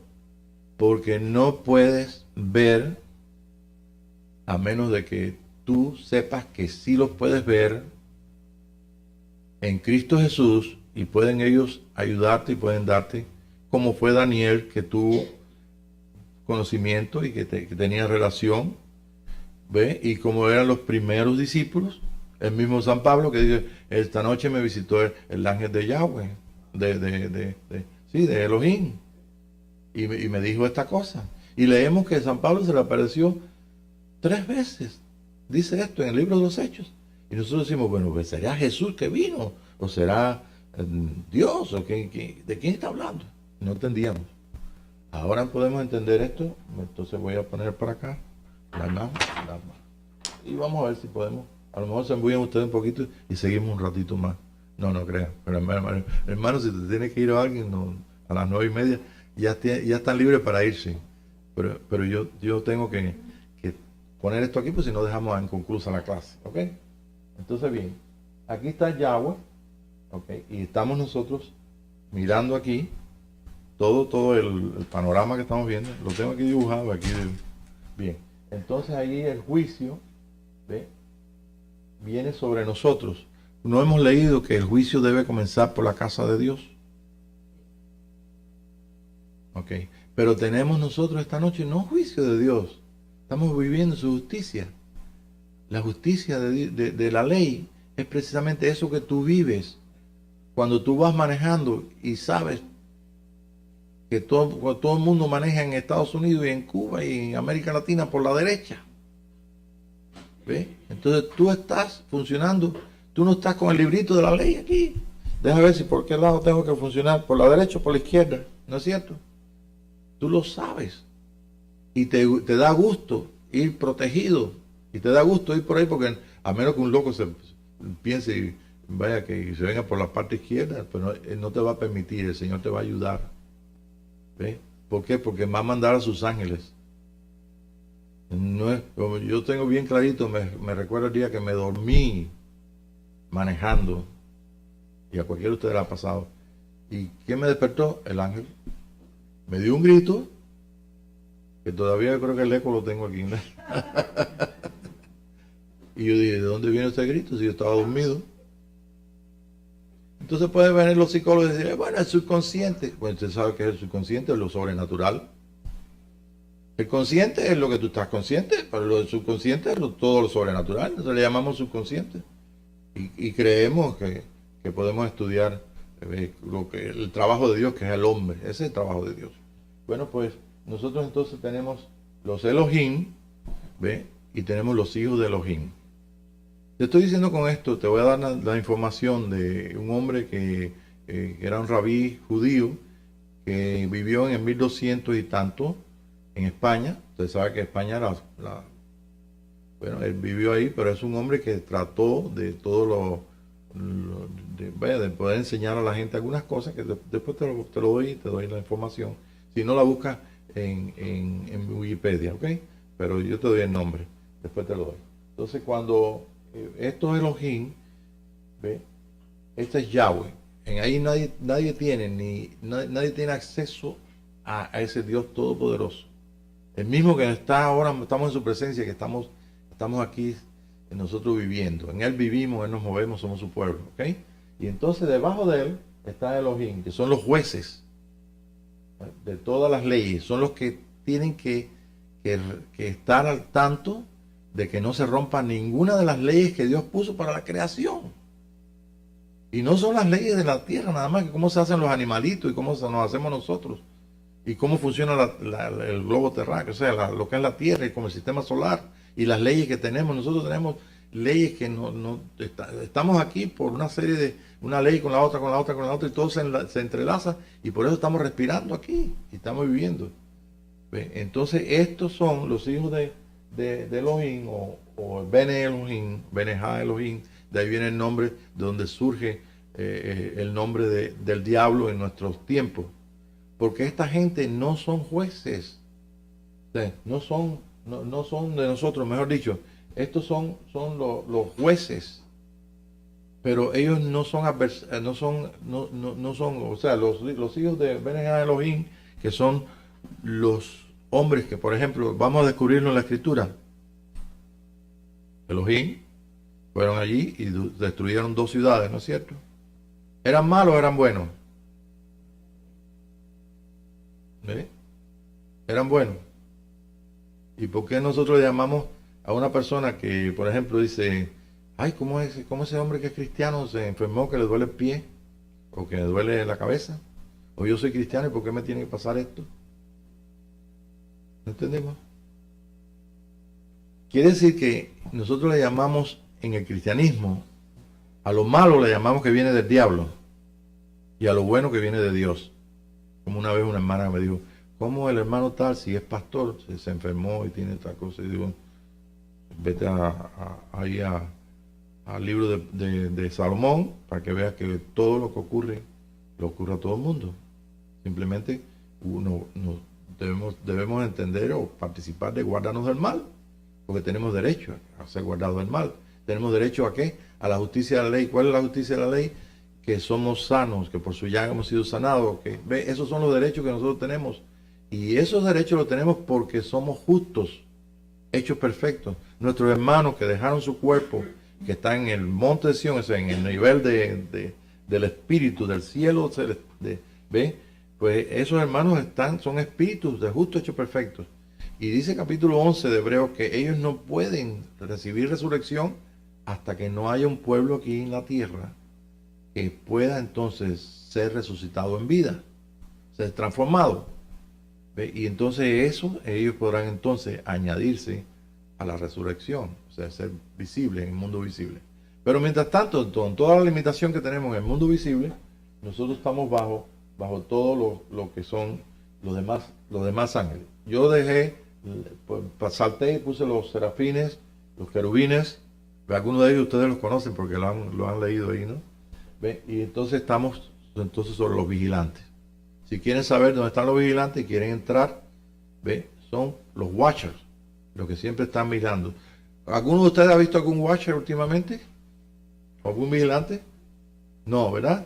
Porque no puedes ver a menos de que tú sepas que sí los puedes ver en Cristo Jesús, y pueden ellos ayudarte y pueden darte, como fue Daniel, que tuvo conocimiento y que tenía relación, ¿ve? Y como eran los primeros discípulos, el mismo San Pablo que dice, esta noche me visitó el ángel de Yahweh, de Elohim, y me dijo esta cosa. Y leemos que San Pablo se le apareció 3 veces. Dice esto en el libro de los Hechos. Y nosotros decimos, bueno, pues ¿será Jesús que vino? ¿O será Dios? ¿O de quién está hablando? No entendíamos. Ahora podemos entender esto, entonces voy a poner para acá las manos. Y vamos a ver si podemos. A lo mejor se embullen ustedes un poquito y seguimos un ratito más. No, no crean. Pero hermano, si te tiene que ir a alguien a las 9:30, ya están libres para irse. Pero yo tengo que poner esto aquí, pues si no dejamos inconclusa la clase. ¿Ok? Entonces, bien, aquí está Yahweh. ¿Ok? Y estamos nosotros mirando aquí todo el panorama que estamos viendo. Lo tengo aquí dibujado. Bien. Entonces ahí el juicio, ¿ve?, viene sobre nosotros. No hemos leído que el juicio debe comenzar por la casa de Dios. Ok. Pero tenemos nosotros esta noche no juicio de Dios. Estamos viviendo su justicia. La justicia de la ley es precisamente eso que tú vives. Cuando tú vas manejando y sabes que todo el mundo maneja en Estados Unidos y en Cuba y en América Latina por la derecha. ¿Ve? Entonces tú estás funcionando, tú no estás con el librito de la ley aquí. Deja ver si por qué lado tengo que funcionar, por la derecha o por la izquierda, ¿no es cierto? Tú lo sabes y te da gusto ir protegido y te da gusto ir por ahí, porque a menos que un loco se piense y vaya que se venga por la parte izquierda, pero él no te va a permitir, el Señor te va a ayudar. ¿Ve? ¿Por qué? Porque va a mandar a sus ángeles. No es, como yo tengo bien clarito, me recuerdo el día que me dormí manejando, y a cualquiera de ustedes le ha pasado. ¿Y quién me despertó? El ángel. Me dio un grito, que todavía creo que el eco lo tengo aquí, ¿no? Y yo dije, ¿de dónde viene ese grito si yo estaba dormido? Entonces pueden venir los psicólogos y decir, bueno, el subconsciente. Bueno, usted sabe que es el subconsciente, es lo sobrenatural. El consciente es lo que tú estás consciente, pero lo del subconsciente es todo lo sobrenatural. Entonces le llamamos subconsciente. Y creemos que podemos estudiar el trabajo de Dios, que es el hombre. Ese es el trabajo de Dios. Bueno, pues nosotros entonces tenemos los Elohim, ¿ve? Y tenemos los hijos de Elohim. Te estoy diciendo con esto, te voy a dar la información de un hombre que era un rabí judío que vivió en el 1200 y tanto en España. Usted sabe que España era bueno, él vivió ahí, pero es un hombre que trató de todo de poder enseñar a la gente algunas cosas que después te lo doy, te doy la información. Si no, la buscas en Wikipedia, ¿ok? Pero yo te doy el nombre, después te lo doy. Entonces, cuando estos Elohim, ¿ve? Este es Yahweh. En ahí nadie tiene acceso a ese Dios todopoderoso. El mismo que está ahora, estamos en su presencia, que estamos aquí nosotros viviendo. En él vivimos, él nos movemos, somos su pueblo, ¿ok? Y entonces debajo de él está Elohim, que son los jueces de todas las leyes, son los que tienen que estar al tanto de que no se rompa ninguna de las leyes que Dios puso para la creación. Y no son las leyes de la tierra nada más, que cómo se hacen los animalitos y cómo nos hacemos nosotros y cómo funciona el globo terráqueo, o sea, lo que es la tierra y como el sistema solar y las leyes que tenemos. Nosotros tenemos leyes que estamos aquí por una serie de una ley con la otra y todo se entrelaza, y por eso estamos respirando aquí y estamos viviendo. ¿Ve? Entonces estos son los hijos de Elohim o Bene Elohim, Bene Ha Elohim. De ahí viene el nombre, de donde surge el nombre del diablo en nuestros tiempos. Porque esta gente no son jueces, o sea, no son de nosotros, mejor dicho, estos son los jueces, pero ellos no son, o sea, los hijos de Ben Elohim, que son los hombres que, por ejemplo, vamos a descubrirlo en la escritura. Elohim fueron allí y destruyeron 2 ciudades, ¿no es cierto? ¿Eran malos o eran buenos? ¿Eh? Eran buenos. ¿Y por qué nosotros le llamamos a una persona que, por ejemplo, dice, ay, ¿cómo ese hombre que es cristiano se enfermó, que le duele el pie o que le duele la cabeza? O yo soy cristiano y ¿por qué me tiene que pasar esto? ¿No entendemos? Quiere decir que nosotros le llamamos en el cristianismo, a lo malo le llamamos que viene del diablo y a lo bueno que viene de Dios. Como una vez una hermana me dijo, ¿cómo el hermano tal, si es pastor, se enfermó y tiene tal cosa? Y digo, vete ahí al libro de Salomón para que veas que todo lo que ocurre, le ocurre a todo el mundo. Simplemente debemos entender o participar de guardarnos del mal, porque tenemos derecho a ser guardados del mal. ¿Tenemos derecho a qué? A la justicia de la ley. ¿Cuál es la justicia de la ley? Que somos sanos, que por su llaga hemos sido sanados. Esos son los derechos que nosotros tenemos. Y esos derechos los tenemos porque somos justos, hechos perfectos. Nuestros hermanos que dejaron su cuerpo, que están en el monte de Sion, o sea, en el nivel del espíritu, del cielo, pues esos hermanos son espíritus de justos hechos perfectos. Y dice capítulo 11 de Hebreos que ellos no pueden recibir resurrección hasta que no haya un pueblo aquí en la tierra que pueda entonces ser resucitado en vida, ser transformado. Y entonces ellos podrán entonces añadirse a la resurrección, o sea, ser visibles en el mundo visible. Pero mientras tanto, con toda la limitación que tenemos en el mundo visible, nosotros estamos bajo todo lo que son los demás ángeles. Yo salté y puse los serafines, los querubines, algunos de ellos ustedes los conocen porque lo han leído ahí, ¿no? Y entonces estamos sobre los vigilantes. Si quieren saber dónde están los vigilantes y quieren entrar, son los watchers, los que siempre están mirando. ¿Alguno de ustedes ha visto algún watcher últimamente? ¿Algún vigilante? No, ¿verdad?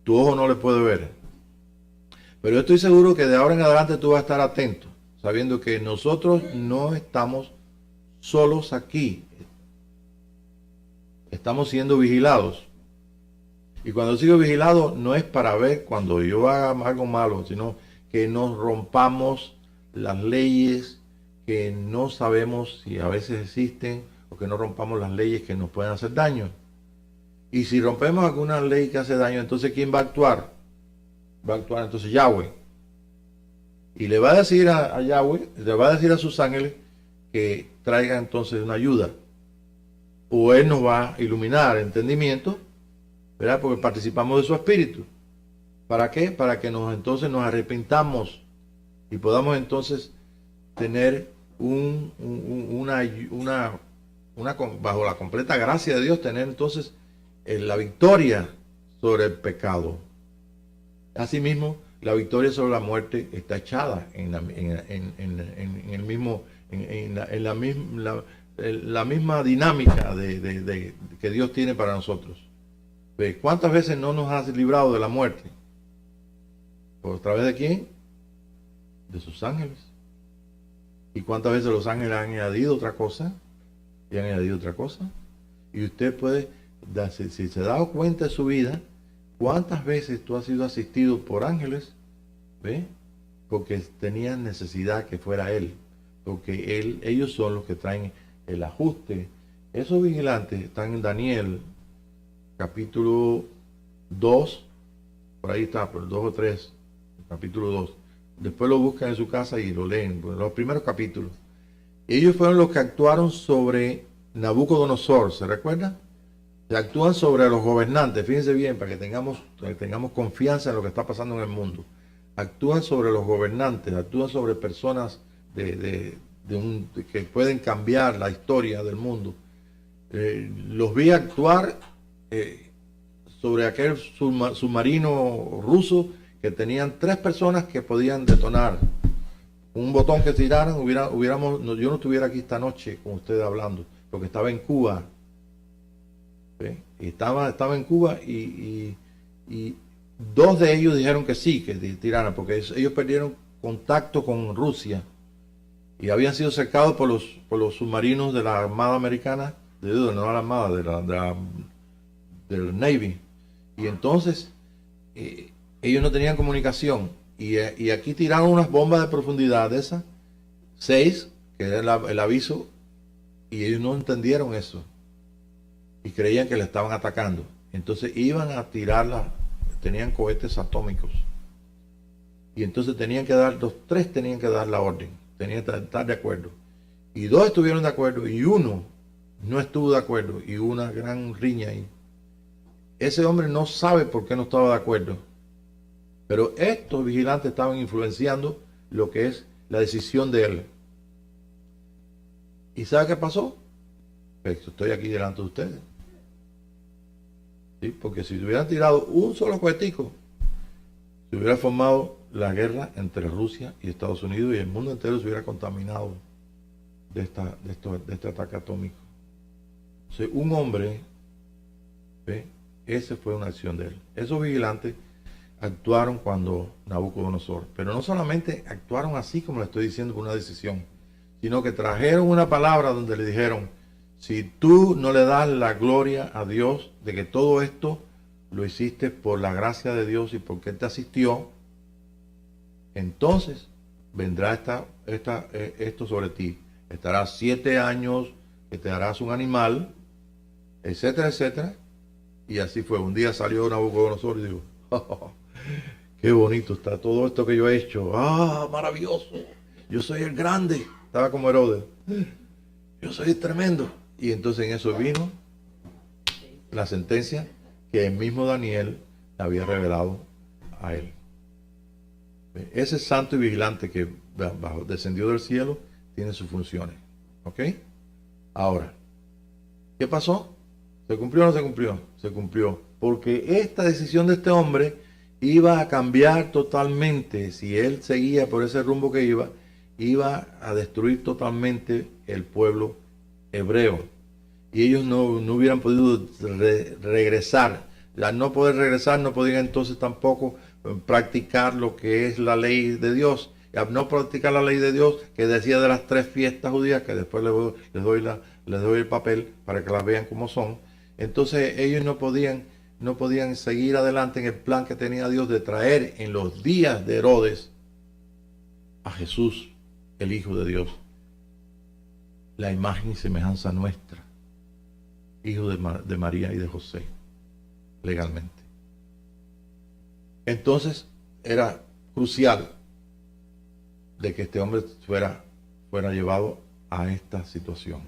Tu ojo no le puede ver. Pero yo estoy seguro que de ahora en adelante tú vas a estar atento, sabiendo que nosotros no estamos solos aquí. Estamos siendo vigilados. Y cuando sigo vigilado no es para ver cuando yo haga algo malo, sino que nos rompamos las leyes que no sabemos si a veces existen, o que no rompamos las leyes que nos pueden hacer daño. Y si rompemos alguna ley que hace daño, entonces ¿quién va a actuar? Va a actuar entonces Yahweh. Y le va a decir a Yahweh, le va a decir a sus ángeles que traigan entonces una ayuda. O Él nos va a iluminar el entendimiento, ¿verdad? Porque participamos de su espíritu. ¿Para qué? Para que entonces nos arrepintamos y podamos entonces tener bajo la completa gracia de Dios, tener entonces la victoria sobre el pecado. Asimismo, la victoria sobre la muerte está echada en la misma dinámica que Dios tiene para nosotros. ¿Cuántas veces no nos has librado de la muerte? ¿Por través de quién? De sus ángeles. ¿Y cuántas veces los ángeles han añadido otra cosa? Y han añadido otra cosa. Y usted puede, si se ha dado cuenta de su vida, ¿cuántas veces tú has sido asistido por ángeles? ¿Ve? Porque tenían necesidad que fuera Él. Porque ellos son los que traen el ajuste. Esos vigilantes están en Daniel, capítulo 2, por ahí está, por el 2 o 3, capítulo 2. Después lo buscan en su casa y lo leen, los primeros capítulos. Ellos fueron los que actuaron sobre Nabucodonosor, ¿se recuerda? Se actúan sobre los gobernantes, fíjense bien, para que tengamos confianza en lo que está pasando en el mundo. Actúan sobre los gobernantes, actúan sobre personas que pueden cambiar la historia del mundo. Los vi actuar sobre aquel submarino ruso que tenían 3 personas que podían detonar. Un botón que tiraran, yo no estuviera aquí esta noche con ustedes hablando, porque estaba en Cuba. ¿Sí? Estaba en Cuba y 2 de ellos dijeron que sí, que tiraran, porque ellos perdieron contacto con Rusia y habían sido cercados por los submarinos de la Armada Americana, no la Armada, del Navy. Y entonces ellos no tenían comunicación y aquí tiraron unas bombas de profundidad de esas 6, que era el aviso, y ellos no entendieron eso y creían que le estaban atacando. Entonces iban a tirarla, tenían cohetes atómicos y entonces los 3 tenían que dar la orden, tenían que estar de acuerdo, y 2 estuvieron de acuerdo y 1 no estuvo de acuerdo y hubo una gran riña ahí. Ese hombre no sabe por qué no estaba de acuerdo, Pero estos vigilantes estaban influenciando lo que es la decisión de él. ¿Y sabe qué pasó? Pues estoy aquí delante de ustedes. ¿Sí? Porque si hubieran tirado un solo cohetico, se hubiera formado la guerra entre Rusia y Estados Unidos y el mundo entero se hubiera contaminado de este ataque atómico. Entonces, un hombre, ¿ve? Esa fue una acción de él. Esos vigilantes actuaron cuando Nabucodonosor, pero no solamente actuaron así como le estoy diciendo por una decisión, sino que trajeron una palabra donde le dijeron: si tú no le das la gloria a Dios de que todo esto lo hiciste por la gracia de Dios y porque Él te asistió, entonces vendrá esto sobre ti. Estarás 7 años, que te harás un animal, etcétera, etcétera. Y así fue. Un día salió Nabucodonosor y dijo: oh, qué bonito está todo esto que yo he hecho. ¡Ah, maravilloso! Yo soy el grande. Estaba como Herodes. Yo soy el tremendo. Y entonces en eso vino la sentencia que el mismo Daniel había revelado a él. Ese santo y vigilante que descendió del cielo tiene sus funciones. ¿Ok? Ahora, ¿qué pasó? ¿Se cumplió o no se cumplió? Se cumplió. Porque esta decisión de este hombre iba a cambiar totalmente. Si él seguía por ese rumbo que iba a destruir totalmente el pueblo hebreo. Y ellos no hubieran podido regresar. Al no poder regresar, no podían entonces tampoco practicar lo que es la ley de Dios. Y al no practicar la ley de Dios, que decía de las 3 fiestas judías, que después les doy el papel para que las vean como son. Entonces ellos no podían seguir adelante en el plan que tenía Dios de traer en los días de Herodes a Jesús, el Hijo de Dios, la imagen y semejanza nuestra, hijo de María y de José, legalmente. Entonces era crucial de que este hombre fuera llevado a esta situación.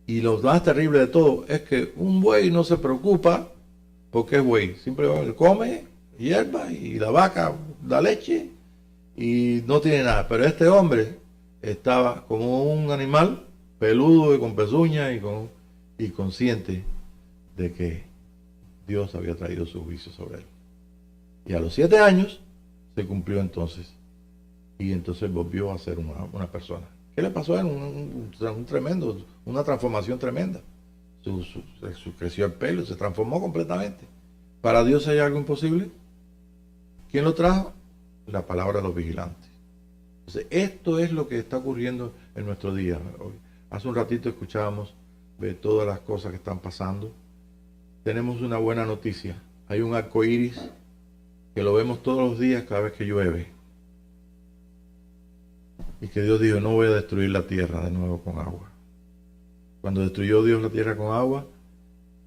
Y lo más terrible de todo es que un buey no se preocupa porque es buey. Simplemente come hierba y la vaca da leche y no tiene nada. Pero este hombre estaba como un animal peludo y con pezuñas y consciente de que Dios había traído su juicio sobre él. Y a los 7 años se cumplió entonces. Y entonces volvió a ser una persona. ¿Qué le pasó a él? Un tremendo, una transformación tremenda. Creció el pelo, se transformó completamente. ¿Para Dios hay algo imposible? ¿Quién lo trajo? La palabra de los vigilantes. Entonces, esto es lo que está ocurriendo en nuestro día. Hace un ratito escuchábamos de todas las cosas que están pasando. Tenemos una buena noticia. Hay un arco iris que lo vemos todos los días cada vez que llueve. Y que Dios dijo: no voy a destruir la tierra de nuevo con agua. Cuando destruyó Dios la tierra con agua,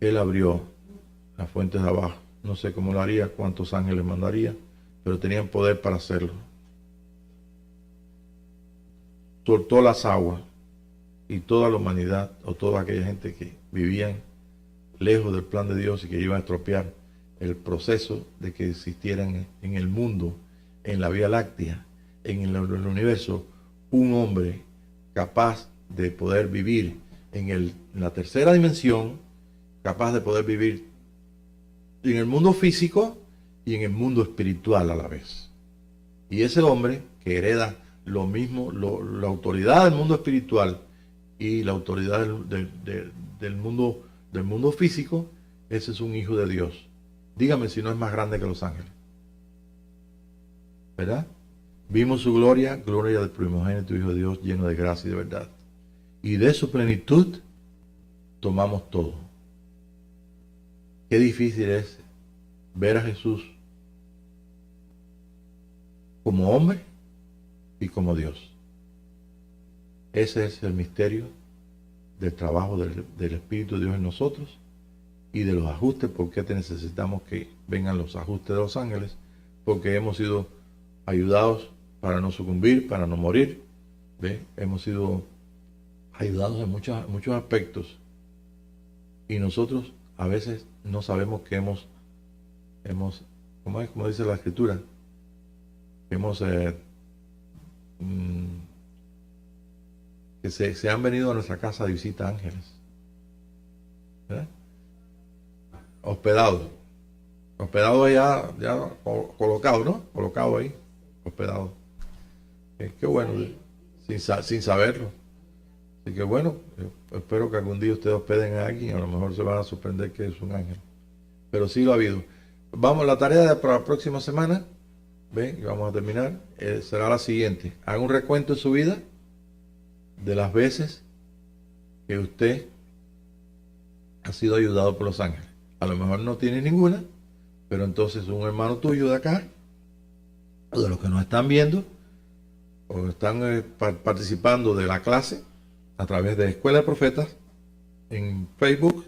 Él abrió las fuentes de abajo. No sé cómo lo haría, cuántos ángeles mandaría, pero tenían poder para hacerlo. Soltó las aguas y toda la humanidad, o toda aquella gente que vivían lejos del plan de Dios y que iban a estropear el proceso de que existieran en el mundo, en la Vía Láctea, en el universo, un hombre capaz de poder vivir en la tercera dimensión, capaz de poder vivir en el mundo físico y en el mundo espiritual a la vez. Y ese hombre que hereda lo mismo, la autoridad del mundo espiritual y la autoridad del mundo físico, ese es un hijo de Dios. Dígame si no es más grande que los ángeles. ¿Verdad? Vimos su gloria del primogénito Hijo de Dios, lleno de gracia y de verdad. Y de su plenitud tomamos todo. Qué difícil es ver a Jesús como hombre y como Dios. Ese es el misterio del trabajo del Espíritu de Dios en nosotros y de los ajustes. ¿Por qué necesitamos que vengan los ajustes de los ángeles? Porque hemos sido ayudados para no sucumbir, para no morir. ¿Ve? Hemos sido ayudados en muchos aspectos. Y nosotros a veces no sabemos que como dice la Escritura, hemos que se han venido a nuestra casa de visita ángeles. ¿Verdad? Hospedados allá, ya colocados, ¿no? Colocados ahí, hospedados. Qué bueno, sin saberlo. Así que bueno, espero que algún día ustedes hospeden a alguien, a lo mejor se van a sorprender que es un ángel. Pero sí lo ha habido. Vamos, la tarea para la próxima semana, ven, y vamos a terminar, será la siguiente. Haga un recuento en su vida de las veces que usted ha sido ayudado por los ángeles. A lo mejor no tiene ninguna, pero entonces un hermano tuyo de acá, o de los que nos están viendo, o están participando de la clase a través de Escuela de Profetas en Facebook,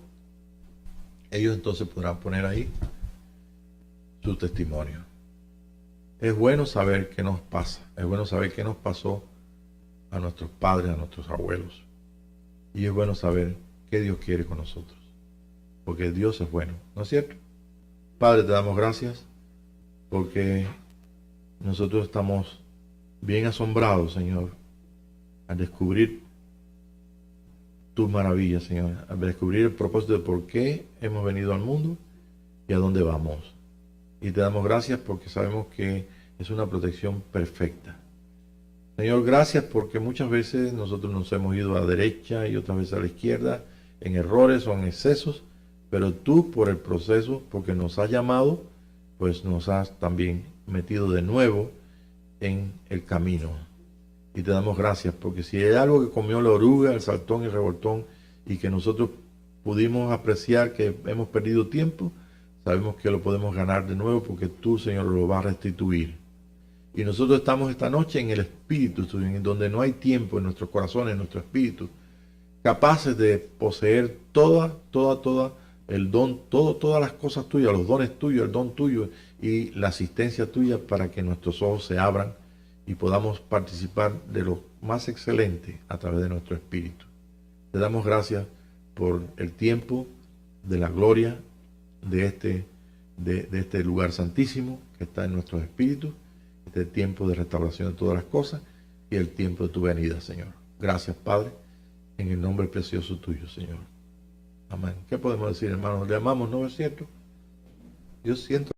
ellos entonces podrán poner ahí su testimonio. Es bueno saber qué nos pasa, es bueno saber qué nos pasó a nuestros padres, a nuestros abuelos, y es bueno saber qué Dios quiere con nosotros, porque Dios es bueno, ¿no es cierto? Padre, te damos gracias porque nosotros estamos bien asombrados, Señor, al descubrir tus maravillas, Señor, al descubrir el propósito de por qué hemos venido al mundo y a dónde vamos. Y te damos gracias porque sabemos que es una protección perfecta. Señor, gracias porque muchas veces nosotros nos hemos ido a la derecha y otras veces a la izquierda, en errores o en excesos, pero tú por el proceso, porque nos has llamado, pues nos has también metido de nuevo en el camino. Y te damos gracias porque si hay algo que comió la oruga, el saltón y el revoltón, y que nosotros pudimos apreciar que hemos perdido tiempo, sabemos que lo podemos ganar de nuevo porque tú, Señor, lo vas a restituir. Y nosotros estamos esta noche en el Espíritu, en donde no hay tiempo en nuestros corazones, en nuestro espíritu, capaces de poseer toda el don, todas las cosas tuyas, los dones tuyos, el don tuyo y la asistencia tuya para que nuestros ojos se abran y podamos participar de lo más excelente a través de nuestro espíritu. Te damos gracias por el tiempo de la gloria de este lugar santísimo que está en nuestros espíritus, este tiempo de restauración de todas las cosas y el tiempo de tu venida, Señor. Gracias, Padre, en el nombre precioso tuyo, Señor. Amén. ¿Qué podemos decir, hermanos? Le amamos, ¿no es cierto? Yo siento